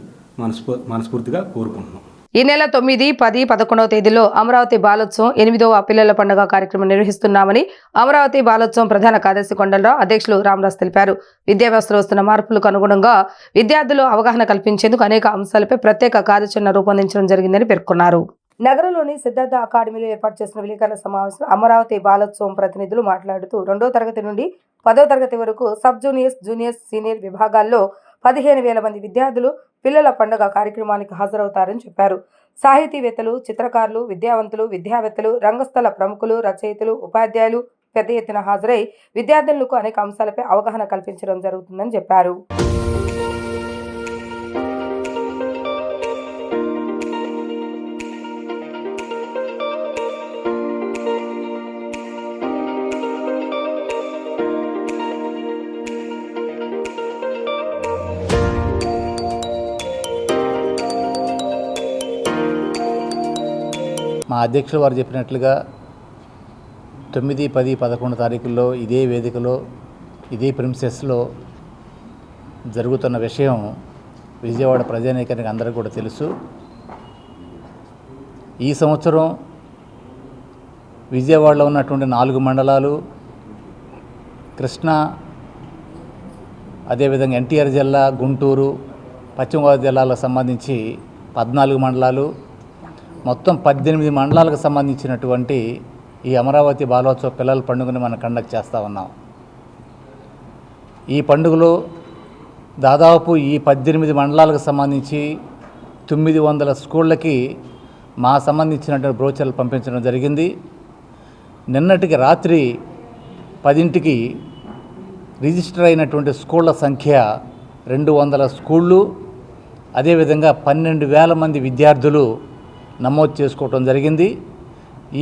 మనస్ఫూర్తిగా కోరుకుంటున్నాం. ఈ నెల 9, 10, 11వ తేదీలో అమరావతి బాలోత్సవం 8వ పిల్లల పండుగ కార్యక్రమం నిర్వహిస్తున్నామని అమరావతి బాలోత్సవం ప్రధాన కార్యదర్శి కొండలరావు, అధ్యక్షులు రామరాజు తెలిపారు. విద్యా వ్యవస్థలో వస్తున్న మార్పులకు అనుగుణంగా విద్యార్థులు అవగాహన కల్పించేందుకు అనేక అంశాలపై ప్రత్యేక కార్యాచరణ రూపొందించడం జరిగిందని పేర్కొన్నారు. నగరంలోని సిద్ధార్థ అకాడమీలో ఏర్పాటు చేసిన విలేకరుల సమావేశంలో అమరావతి బాలోత్సవం ప్రతినిధులు మాట్లాడుతూ 2వ తరగతి నుండి 10వ తరగతి వరకు సబ్ జూనియర్స్, జూనియర్స్, సీనియర్ విభాగాల్లో 15,000 మంది విద్యార్థులు పిల్లల పండుగ కార్యక్రమానికి హాజరవుతారని చెప్పారు. సాహితీవేత్తలు, చిత్రకారులు, విద్యావంతులు, విద్యావేత్తలు, రంగస్థల ప్రముఖులు, రచయితలు, ఉపాధ్యాయులు పెద్ద ఎత్తున హాజరై విద్యార్థులకు అనేక అంశాలపై అవగాహన కల్పించడం జరుగుతుందని చెప్పారు. మా అధ్యక్షులు వారు చెప్పినట్లుగా 9, 10, 11 తారీఖుల్లో ఇదే వేదికలో, ఇదే ప్రిన్సెస్లో జరుగుతున్న విషయం విజయవాడ ప్రజానీకానికి అందరికీ కూడా తెలుసు. ఈ సంవత్సరం విజయవాడలో ఉన్నటువంటి 4 మండలాలు, కృష్ణా, అదేవిధంగా ఎన్టీఆర్ జిల్లా, గుంటూరు, పశ్చిమ గోదావరి జిల్లాలకు సంబంధించి 14 మండలాలు, మొత్తం 18 మండలాలకు సంబంధించినటువంటి ఈ అమరావతి బాలోత్సవ పిల్లల పండుగను మనం కండక్ట్ చేస్తూ ఉన్నాం. ఈ పండుగలో దాదాపు ఈ 18 మండలాలకు సంబంధించి 900 స్కూళ్ళకి మా సంబంధించినటువంటి బ్రోచర్లు పంపించడం జరిగింది. నిన్నటికి రాత్రి 10ంటికి రిజిస్టర్ అయినటువంటి స్కూళ్ళ సంఖ్య 200 స్కూళ్ళు, అదేవిధంగా 12,000 మంది విద్యార్థులు నమోదు చేసుకోవటం జరిగింది.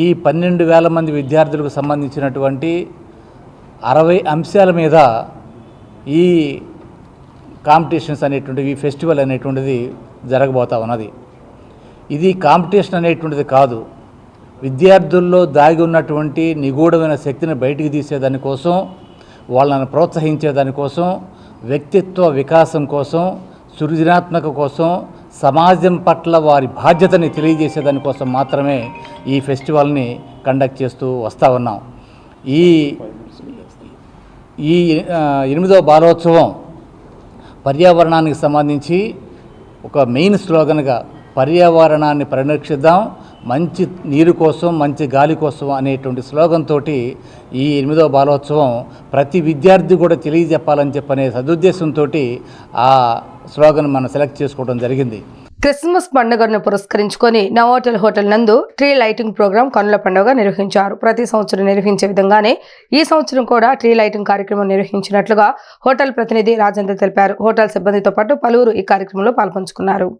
ఈ 12,000 మంది విద్యార్థులకు సంబంధించినటువంటి 60 అంశాల మీద ఈ కాంపిటీషన్స్ అనేటువంటివి, ఫెస్టివల్ అనేటువంటిది జరగబోతా ఉన్నది. ఇది కాంపిటీషన్ అనేటువంటిది కాదు, విద్యార్థుల్లో దాగి ఉన్నటువంటి నిగూఢమైన శక్తిని బయటికి తీసేదానికోసం, వాళ్ళని ప్రోత్సహించేదానికోసం, వ్యక్తిత్వ వికాసం కోసం, సృజనాత్మక కోసం, సమాజం పట్ల వారి బాధ్యతని తెలియజేసేదానికోసం మాత్రమే ఈ ఫెస్టివల్ని కండక్ట్ చేస్తూ వస్తూ ఉన్నాం. ఈ 8వ బాలోత్సవం పర్యావరణానికి సంబంధించి ఒక మెయిన్ స్లోగన్గా పర్యావరణాన్ని పరిరక్షిద్దాం, మంచి నీరు కోసం, మంచి గాలి కోసం అనేటువంటి స్లోగన్ తోటి ఈ 8వ బాలోత్సవం ప్రతి విద్యార్థి కూడా తెలియజెప్పాలని చెప్పనే సదుద్దేశంతో ఆ స్లోగన్ మనం సెలెక్ట్ చేసుకోవడం జరిగింది. క్రిస్మస్ పండుగను పురస్కరించుకొని నవోటల్ హోటల్ నందు ట్రీ లైటింగ్ ప్రోగ్రాం కనుల పండుగ నిర్వహించారు. ప్రతి సంవత్సరం నిర్వహించే విధంగానే ఈ సంవత్సరం కూడా ట్రీ లైటింగ్ కార్యక్రమం నిర్వహించినట్లుగా హోటల్ ప్రతినిధి రాజేంద్ర తెలిపారు. హోటల్ సిబ్బందితో పాటు పలువురు ఈ కార్యక్రమంలో పాల్పంచుకున్నారు.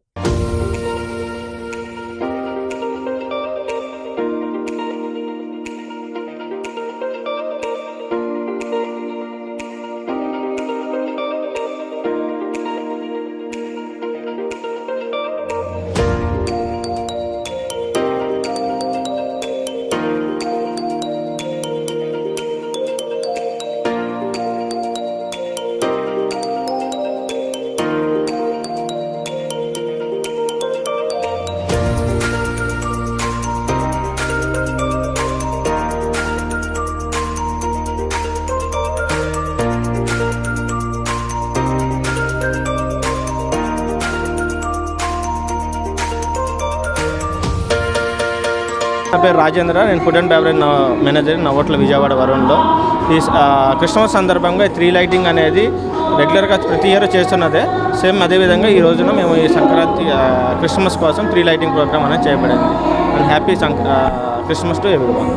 నా పేరు రాజేంద్ర. నేను ఫుడ్ అండ్ బెవరేజ్ మేనేజర్ నా హోటల్ విజయవాడ వరుణ్లో. ఈ క్రిస్మస్ సందర్భంగా 3 లైటింగ్ అనేది రెగ్యులర్గా ప్రతి ఇయర్ చేస్తున్నదే. సేమ్ అదేవిధంగా ఈ రోజున మేము ఈ సంక్రాంతి క్రిస్మస్ కోసం 3 లైటింగ్ ప్రోగ్రామ్ అనేది చేయబడింది. And happy Christmas to everyone.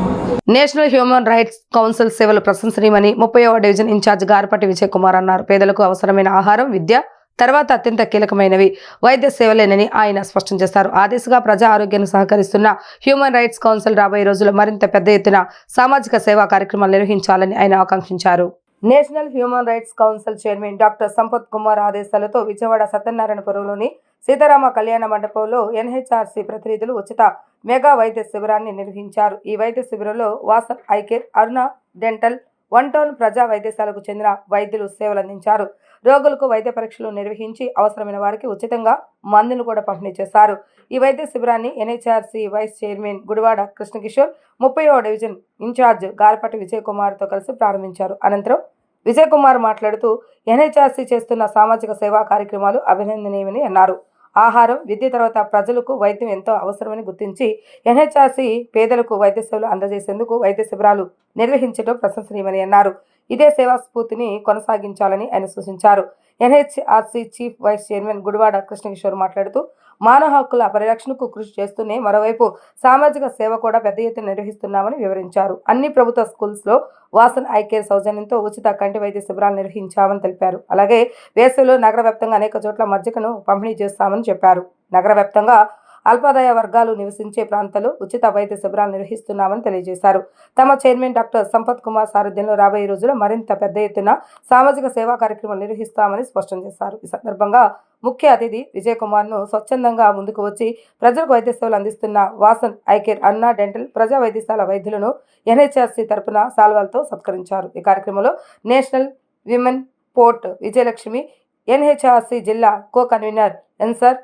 National human rights council సేవలు ప్రశంసనీయమని 30వ డివిజన్ ఇన్ఛార్జ్ గారపటి విజయ్ కుమార్ అన్నారు. పేదలకు అవసరమైన ఆహారం, విద్య తర్వాత అత్యంత కీలకమైనవి వైద్య సేవలేనని ఆయన స్పష్టం చేశారు. ఆ దిశగా ప్రజా ఆరోగ్యాన్ని సహకరిస్తున్న హ్యూమన్ రైట్స్ కౌన్సిల్ రాబోయే రోజుల్లో మరింత పెద్ద ఎత్తున సామాజిక సేవా కార్యక్రమాలు నిర్వహించాలని ఆయన ఆకాంక్షించారు. National human rights council chairman doctor Sampath Kumar ఆదేశాలతో విజయవాడ సత్యనారాయణపురంలోని సీతారామ కళ్యాణ మండపంలో ఎన్హెచ్ఆర్సీ ప్రతినిధులు ఉచిత మెగా వైద్య శిబిరాన్ని నిర్వహించారు. ఈ వైద్య శిబిరంలో Vasan I care, Aruna dental, 1 town ప్రజా వైద్యశాలకు చెందిన వైద్యులు సేవలందించారు. రోగులకు వైద్య పరీక్షలు నిర్వహించి అవసరమైన వారికి ఉచితంగా మందులు కూడా పంపిణీ చేశారు. ఈ వైద్య శిబిరాన్ని NHRC vice chairman Gudivada Krishnakishore, 30వ డివిజన్ ఇన్ఛార్జ్ గారపటి విజయ్ కుమార్తో కలిసి ప్రారంభించారు. అనంతరం విజయ్ కుమార్ మాట్లాడుతూ ఎన్హెచ్ఆర్సీ చేస్తున్న సామాజిక సేవా కార్యక్రమాలు అభినందనీయమని అన్నారు. ఆహారం, విద్య తర్వాత ప్రజలకు వైద్యం ఎంతో అవసరమని గుర్తించి ఎన్హెచ్ఆర్సీ పేదలకు వైద్య సేవలు అందజేసేందుకు వైద్య శిబిరాలు నిర్వహించడం ప్రశంసనీయమని అన్నారు. ఇదే సేవా స్ఫూర్తిని కొనసాగించాలని ఆయన సూచించారు. NHRC chief vice chairman Gudivada Krishna Kishore మాట్లాడుతూ మానవ హక్కుల పరిరక్షణకు కృషి చేస్తూనే మరోవైపు సామాజిక సేవ కూడా పెద్ద ఎత్తున నిర్వహిస్తున్నామని వివరించారు. అన్ని ప్రభుత్వ స్కూల్స్లో వాసన్ ఐ కేర్ సౌజన్యంతో ఉచిత కంటి వైద్య శిబిరాలు నిర్వహించామని తెలిపారు. అలాగే వేసవిలో నగర వ్యాప్తంగా అనేక చోట్ల మజ్జిగను పంపిణీ చేస్తామని చెప్పారు. నగర వ్యాప్తంగా అల్పాదాయ వర్గాలు నివసించే ప్రాంతాల్లో ఉచిత వైద్య శిబిరాలు నిర్వహిస్తున్నామని తెలియజేశారు. తమ చైర్మన్ డాక్టర్ సంపత్ కుమార్ సారథ్యంలో రాబోయే రోజుల్లో మరింత పెద్ద ఎత్తున సామాజిక సేవా కార్యక్రమాలు నిర్వహిస్తామని స్పష్టం చేశారు. ఈ సందర్భంగా ముఖ్య అతిథి విజయ్ కుమార్ను స్వచ్ఛందంగా ముందుకు వచ్చి ప్రజలకు వైద్య సేవలు అందిస్తున్న వాసన్ ఐ కేర్, అన్నా డెంటల్ ప్రజా వైద్యశాల వైద్యులను ఎన్హెచ్ఆర్సీ తరపున సాల్వాలతో సత్కరించారు. ఈ కార్యక్రమంలో national women port Vijayalakshmi, NHRC జిల్లా కో కన్వీనర్ ఎన్సర్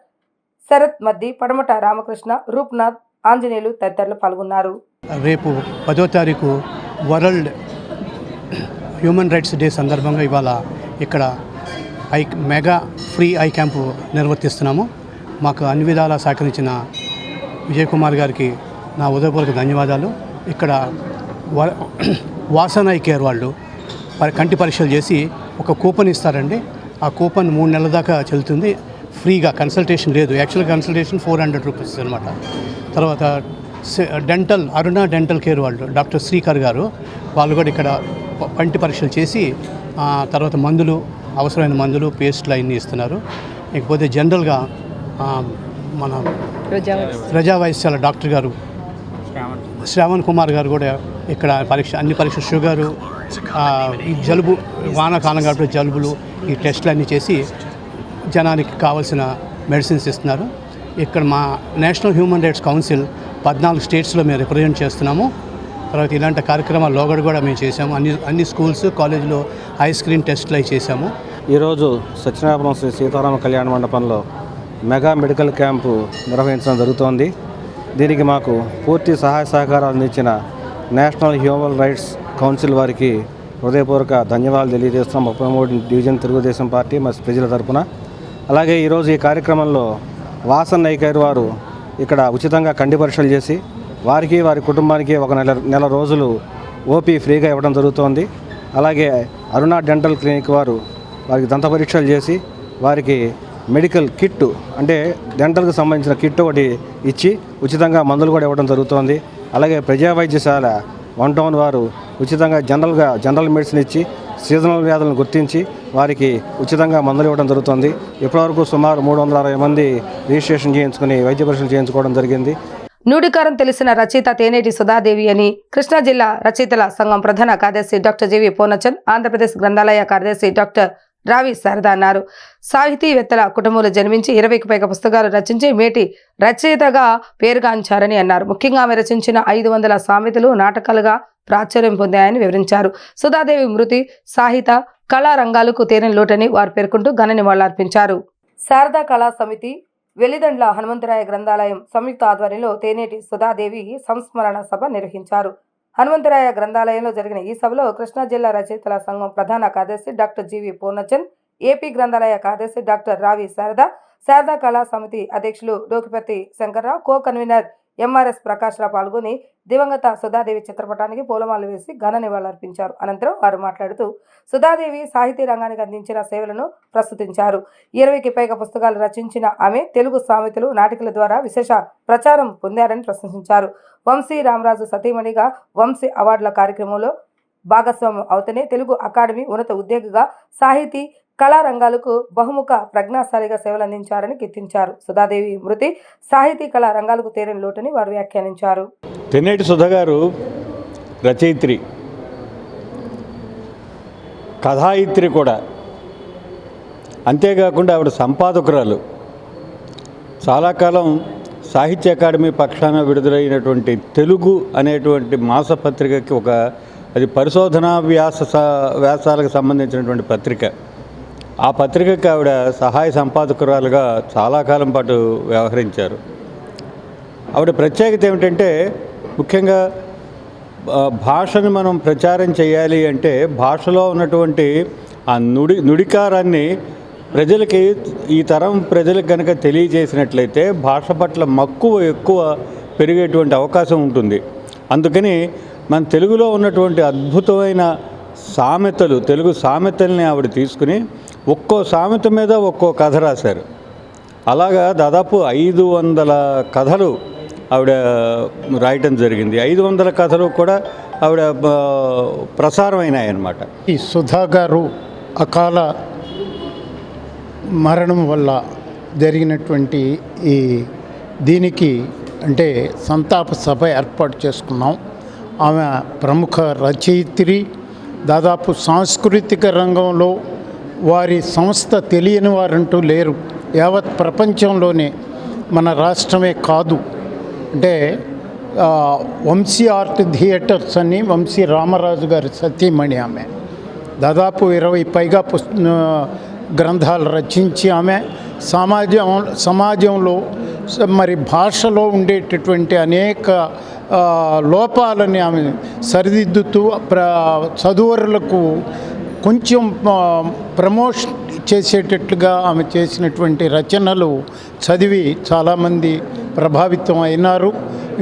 శరత్ మద్ది, పడమట రామకృష్ణ, రూప్నాథ్, ఆంజనేయులు తదితరులు పాల్గొన్నారు. రేపు 10వ తారీఖు వరల్డ్ హ్యూమన్ రైట్స్ డే సందర్భంగా ఇవాళ ఇక్కడ మెగా ఫ్రీ ఐ క్యాంపు నిర్వర్తిస్తున్నాము. మాకు అన్ని విధాలా సహకరించిన విజయ్ కుమార్ గారికి నా ఉదయపూర్వక ధన్యవాదాలు. ఇక్కడ వాసన్ ఐ కేర్ వాళ్ళు కంటి పరీక్షలు చేసి ఒక కూపన్ ఇస్తారండి. ఆ కూపన్ 3 నెలల దాకా చెల్లుతుంది. ఫ్రీగా కన్సల్టేషన్ లేదు. యాక్చువల్గా కన్సల్టేషన్ 400 రూపీస్ అనమాట. తర్వాత డెంటల్, అరుణ డెంటల్ కేర్ వాళ్ళు డాక్టర్ శ్రీకర్ గారు వాళ్ళు కూడా ఇక్కడ పంటి పరీక్షలు చేసి తర్వాత మందులు, అవసరమైన మందులు, పేస్ట్లు అన్నీ ఇస్తున్నారు. ఇకపోతే జనరల్గా మన ప్రజా వైద్యశాల డాక్టర్ గారు శ్రావణ్ కుమార్ గారు కూడా ఇక్కడ అన్ని పరీక్ష షుగరు, ఈ జలుబు, వానాకాలం కాబట్టి జలుబులు, ఈ టెస్టులు అన్నీ చేసి జనానికి కావాల్సిన మెడిసిన్స్ ఇస్తున్నారు. ఇక్కడ మా నేషనల్ హ్యూమన్ రైట్స్ కౌన్సిల్ 14 స్టేట్స్లో మేము రిప్రజెంట్ చేస్తున్నాము. తర్వాత ఇలాంటి కార్యక్రమాలు లోగడ కూడా మేము చేసాము. అన్ని స్కూల్స్, కాలేజీలో ఐ స్క్రీన్ టెస్టులు అవి చేశాము. ఈరోజు సత్యనారాయణపురం శ్రీ సీతారామ కళ్యాణ మండపంలో మెగా మెడికల్ క్యాంపు నిర్వహించడం జరుగుతోంది. దీనికి మాకు పూర్తి సహాయ సహకారాలు అందించిన నేషనల్ హ్యూమన్ రైట్స్ కౌన్సిల్ వారికి హృదయపూర్వక ధన్యవాదాలు తెలియజేస్తున్నాం. 33 డివిజన్ తెలుగుదేశం పార్టీ మరి ప్రజల తరఫున. అలాగే ఈరోజు ఈ కార్యక్రమంలో వాసన్ ఐ కేర్ వారు ఇక్కడ ఉచితంగా కంటి పరీక్షలు చేసి వారికి, వారి కుటుంబానికి ఒక నెల రోజులు ఓపీ ఫ్రీగా ఇవ్వడం జరుగుతోంది. అలాగే అరుణ డెంటల్ క్లినిక్ వారికి దంత పరీక్షలు చేసి వారికి మెడికల్ కిట్టు, అంటే డెంటల్కి సంబంధించిన కిట్ ఒకటి ఇచ్చి ఉచితంగా మందులు కూడా ఇవ్వడం జరుగుతోంది. అలాగే ప్రజా వైద్యశాల 1 టౌన్ వారు ఉచితంగా జనరల్ మెడిసిన్ ఇచ్చి సీజనల్ వ్యాధులను గుర్తించి వారికి ఉచితంగా మందులు ఇవ్వడం జరుగుతుంది. ఇప్పటివరకు సుమారు 360 మంది రిజిస్ట్రేషన్ చేయించుకుని వైద్య పరీక్షలు చేయించుకోవడం జరిగింది. నూడికారం తెలిసిన రచయిత తేనేటి సుధాదేవి అని కృష్ణా జిల్లా రచయితల సంఘం ప్రధాన కార్యదర్శి డాక్టర్ జీవి పూర్ణచంద్, ఆంధ్రప్రదేశ్ గ్రంథాలయ కార్యదర్శి డాక్టర్ రావి శారద అన్నారు. సాహితీవేత్తల కుటుంబంలో జన్మించి 20కి పైగా పుస్తకాలు రచించి మేటి రచయితగా పేరుగాంచారని అన్నారు. ముఖ్యంగా ఆమె రచించిన 500 సామెతలు నాటకాలుగా ప్రాచుర్యం పొందాయని వివరించారు. సుధాదేవి మృతి సాహిత్య కళా రంగాలకు తేనె లోటని వారు పేర్కొంటూ ఘన నివాళులర్పించారు. శారదా కళా సమితి, వెలిదండ్ల హనుమంతరాయ గ్రంథాలయం సంయుక్త ఆధ్వర్యంలో తేనేటి సుధాదేవి సంస్మరణ సభ నిర్వహించారు. హనుమంతరాయ గ్రంథాలయంలో జరిగిన ఈ సభలో కృష్ణా జిల్లా రచయితల సంఘం ప్రధాన కార్యదర్శి డాక్టర్ జీవి పూర్ణచంద్, ఏపీ గ్రంథాలయ కార్యదర్శి డాక్టర్ రావి శారద, శారదా కళా సమితి అధ్యక్షులు Dokipati Sankararao, co convener MRS Prakashrao పాల్గొని దివంగత సుధాదేవి చిత్రపటానికి పూలమాలలు వేసి ఘన నివాళులర్పించారు. అనంతరం వారు మాట్లాడుతూ సుధాదేవి సాహితీ రంగానికి అందించిన సేవలను ప్రస్తుతించారు. 20కి పైగా పుస్తకాలు రచించిన ఆమె తెలుగు సామెతలు, నాటికల ద్వారా విశేష ప్రచారం పొందారని ప్రశంసించారు. వంశీ రామరాజు సతీమణిగా వంశీ అవార్డుల కార్యక్రమంలో భాగస్వామ్యం అవుతూనే తెలుగు అకాడమీ ఉన్నత ఉద్యోగిగా సాహితీ కళారంగాలకు బహుముఖ ప్రజ్ఞాశాలిగా సేవలందించారని కీర్తించారు. సుధాదేవి మృతి సాహితీ కళా రంగాలకు తీరని లోటని వారు వ్యాఖ్యానించారు. తెన్నేటి సుధా గారు రచయిత్రి, కథాయిత్రి కూడా. అంతేకాకుండా ఆవిడ సంపాదకురాలు. చాలా కాలం సాహిత్య అకాడమీ పక్షాన విడుదలైనటువంటి తెలుగు అనేటువంటి మాసపత్రికకి అది పరిశోధనా వ్యాసాలకు సంబంధించినటువంటి పత్రిక. ఆ పత్రికకి ఆవిడ సహాయ సంపాదకురాలుగా చాలా కాలం పాటు వ్యవహరించారు. ఆవిడ ప్రత్యేకత ఏమిటంటే, ముఖ్యంగా భాషను మనం ప్రచారం చేయాలి అంటే భాషలో ఉన్నటువంటి ఆ నుడికారాన్ని ప్రజలకి, ఈ తరం ప్రజలకు కనుక తెలియజేసినట్లయితే భాష పట్ల మక్కువ ఎక్కువ పెరిగేటువంటి అవకాశం ఉంటుంది. అందుకని మన తెలుగులో ఉన్నటువంటి అద్భుతమైన సామెతలు, తెలుగు సామెతల్ని ఆవిడ తీసుకుని ఒక్కో సామెత మీద ఒక్కో కథ రాశారు. అలాగా దాదాపు 500 కథలు ఆవిడ రాయటం జరిగింది. 500 కథలు కూడా ఆవిడ ప్రసారం అయినాయి అన్నమాట. ఈ సుధా గారు అకాల మరణం వల్ల జరిగినటువంటి దీనికి అంటే సంతాప సభ ఏర్పాటు చేసుకున్నాం. ఆమె ప్రముఖ రచయిత్రి. దాదాపు సాంస్కృతిక రంగంలో వారి సంస్థ తెలియని వారంటూ లేరు. యావత్ ప్రపంచంలోనే, మన రాష్ట్రమే కాదు. అంటే వంశీ ఆర్ట్ థియేటర్స్ అని వంశీ రామరాజు గారి సతీమణి ఆమె. దాదాపు 20 పైగా గ్రంథాలు రచించి ఆమె సమాజంలో మరి భాషలో ఉండేటటువంటి అనేక లోపాలని ఆమె సరిదిద్దుతూ చదువరులకు కొంచెం ప్రమోషన్ చేసేటట్లుగా ఆమె చేసినటువంటి రచనలు చదివి చాలామంది ప్రభావితం అయినారు,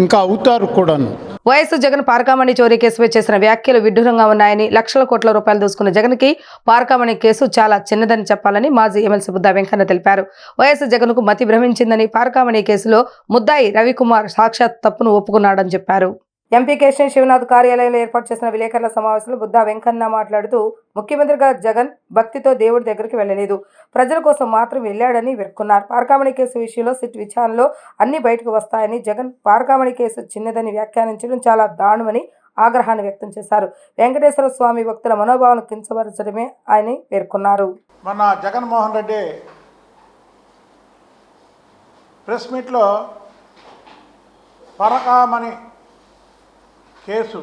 ఇంకా అవుతారు కూడాను. వైఎస్ జగన్ పార్కామణి చోరీ కేసుపై చేసిన వ్యాఖ్యలు విడ్డూరంగా ఉన్నాయని, లక్షల కోట్ల రూపాయలు దోసుకున్న జగన్కి పార్కామణి కేసు చాలా చిన్నదని చెప్పాలని మాజీ ఎమ్మెల్సీ బుద్దా వెంకన్న తెలిపారు. వైఎస్ జగన్కు మతి భ్రమించిందని, పార్కామణి కేసులో ముద్దాయి రవికుమార్ సాక్షాత్ తప్పును ఒప్పుకున్నాడని చెప్పారు. ఎంపీ కేశవ్ శివనాథ్ కార్యాలయంలో ఏర్పాటు చేసిన విలేకరుల సమావేశంలో బుద్దా వెంకన్న మాట్లాడుతూ, ముఖ్యమంత్రిగా జగన్ భక్తితో దేవుడి దగ్గరికి వెళ్ళలేదు, ప్రజల కోసం మాత్రం వెళ్ళాడని పేర్కొన్నారు. పార్కామణి కేసు విషయంలో సిట్ విచారణలో అన్ని బయటకు వస్తాయని, జగన్ పార్కామణి కేసు చిన్నదని వ్యాఖ్యానించడం చాలా దారుణమని ఆగ్రహాన్ని వ్యక్తం చేశారు. వెంకటేశ్వర స్వామి భక్తుల మనోభావాలను కించపరచడమే ఆయన పేర్కొన్నారు. మన జగన్మోహన్ రెడ్డి ప్రెస్ మీట్లో పార్కామణి కేసు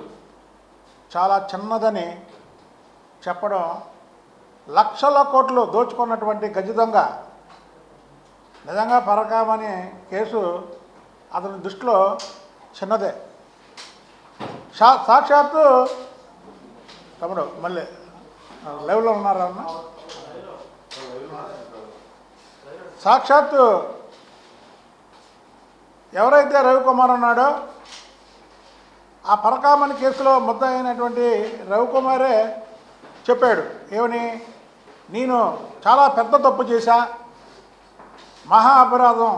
చాలా చిన్నదని చెప్పడం, లక్షల కోట్లు దోచుకున్నటువంటి గజదొంగ నిజంగా పార్కామణి కేసు అతని దృష్టిలో చిన్నదే. సాక్షాత్తు తమ్ముడు మళ్ళీ లైవ్లో ఉన్నారా అన్న? సాక్షాత్తు ఎవరైతే రవికుమార్ ఉన్నాడో ఆ పార్కామణి కేసులో ముద్ద అయినటువంటి రవికుమారే చెప్పాడు. ఏమని? నేను చాలా పెద్ద తప్పు చేశా, మహా అపరాధం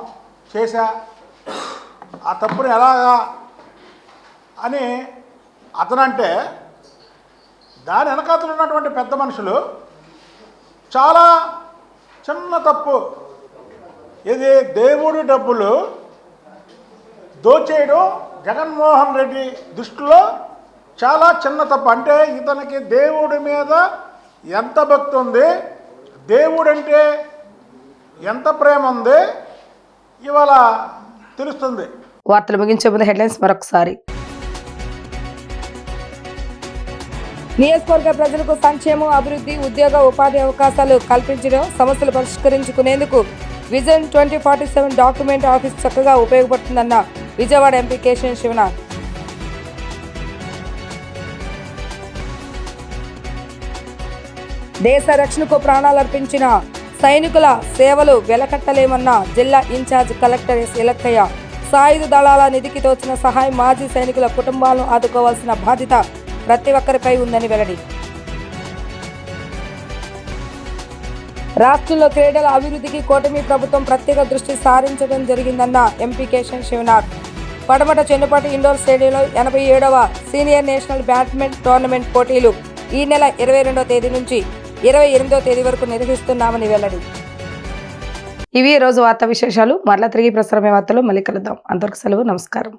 చేశా, ఆ తప్పుని ఎలాగా అని అతనంటే, దాని వెనకాతలు ఉన్నటువంటి పెద్ద మనుషులు చాలా చిన్న తప్పు, ఇది దేవుడి డబ్బులు దోచేయడం జగన్మోహన్ రెడ్డి దృష్టిలో చాలా చిన్న తప్పు. అంటే ఇతనికి దేవుడి మీద ఎంత భక్తి ఉంది, దేవుడంటే ఎంత ప్రేమ ఉంది ఇవాళ తెలుస్తుంది. వార్తలు ముగించే ముందు హెడ్లైన్స్ మరొకసారి. నియోజకవర్గ ప్రజలకు సంక్షేమం, అభివృద్ధి, ఉద్యోగ ఉపాధి అవకాశాలు కల్పించడం, సమస్యలు పరిష్కరించుకునేందుకు విజన్ 2047 డాక్యుమెంట్ ఆఫీస్ చక్కగా ఉపయోగపడుతుందన్న విజయవాడ ఎంపీ కేశవ్ శివనాథ్. దేశ రక్షణకు ప్రాణాలర్పించిన సైనికుల సేవలు వెలకట్టలేమన్న జిల్లా ఇన్ఛార్జ్ కలెక్టర్ ఎస్ ఇలక్కయ్య. సాయుధ దళాల నిధికి తోచిన సహాయం మాజీ సైనికుల కుటుంబాలను ఆదుకోవాల్సిన బాధ్యత ప్రతి ఒక్కరిపై ఉందని వెల్లడి. రాష్ట్రంలో క్రీడల అభివృద్ధికి కూటమి ప్రభుత్వం ప్రత్యేక దృష్టి సారించడం జరిగిందన్న ఎంపీ కేశవ్ శివనాథ్. పడమట చెన్నుపాటి ఇండోర్ స్టేడియంలో 87వ సీనియర్ నేషనల్ బ్యాడ్మింటన్ టోర్నమెంట్ పోటీలు ఈ నెల 22వ తేదీ నుంచి 28వ తేదీ వరకు నిర్వహిస్తున్నామని వెల్లడి. ఇవి రోజు వార్తా విశేషాలు. మరలా తిరిగి ప్రసారమే వార్తలు మళ్ళీ కలుద్దాం. అంతవరకు సెలవు. నమస్కారం.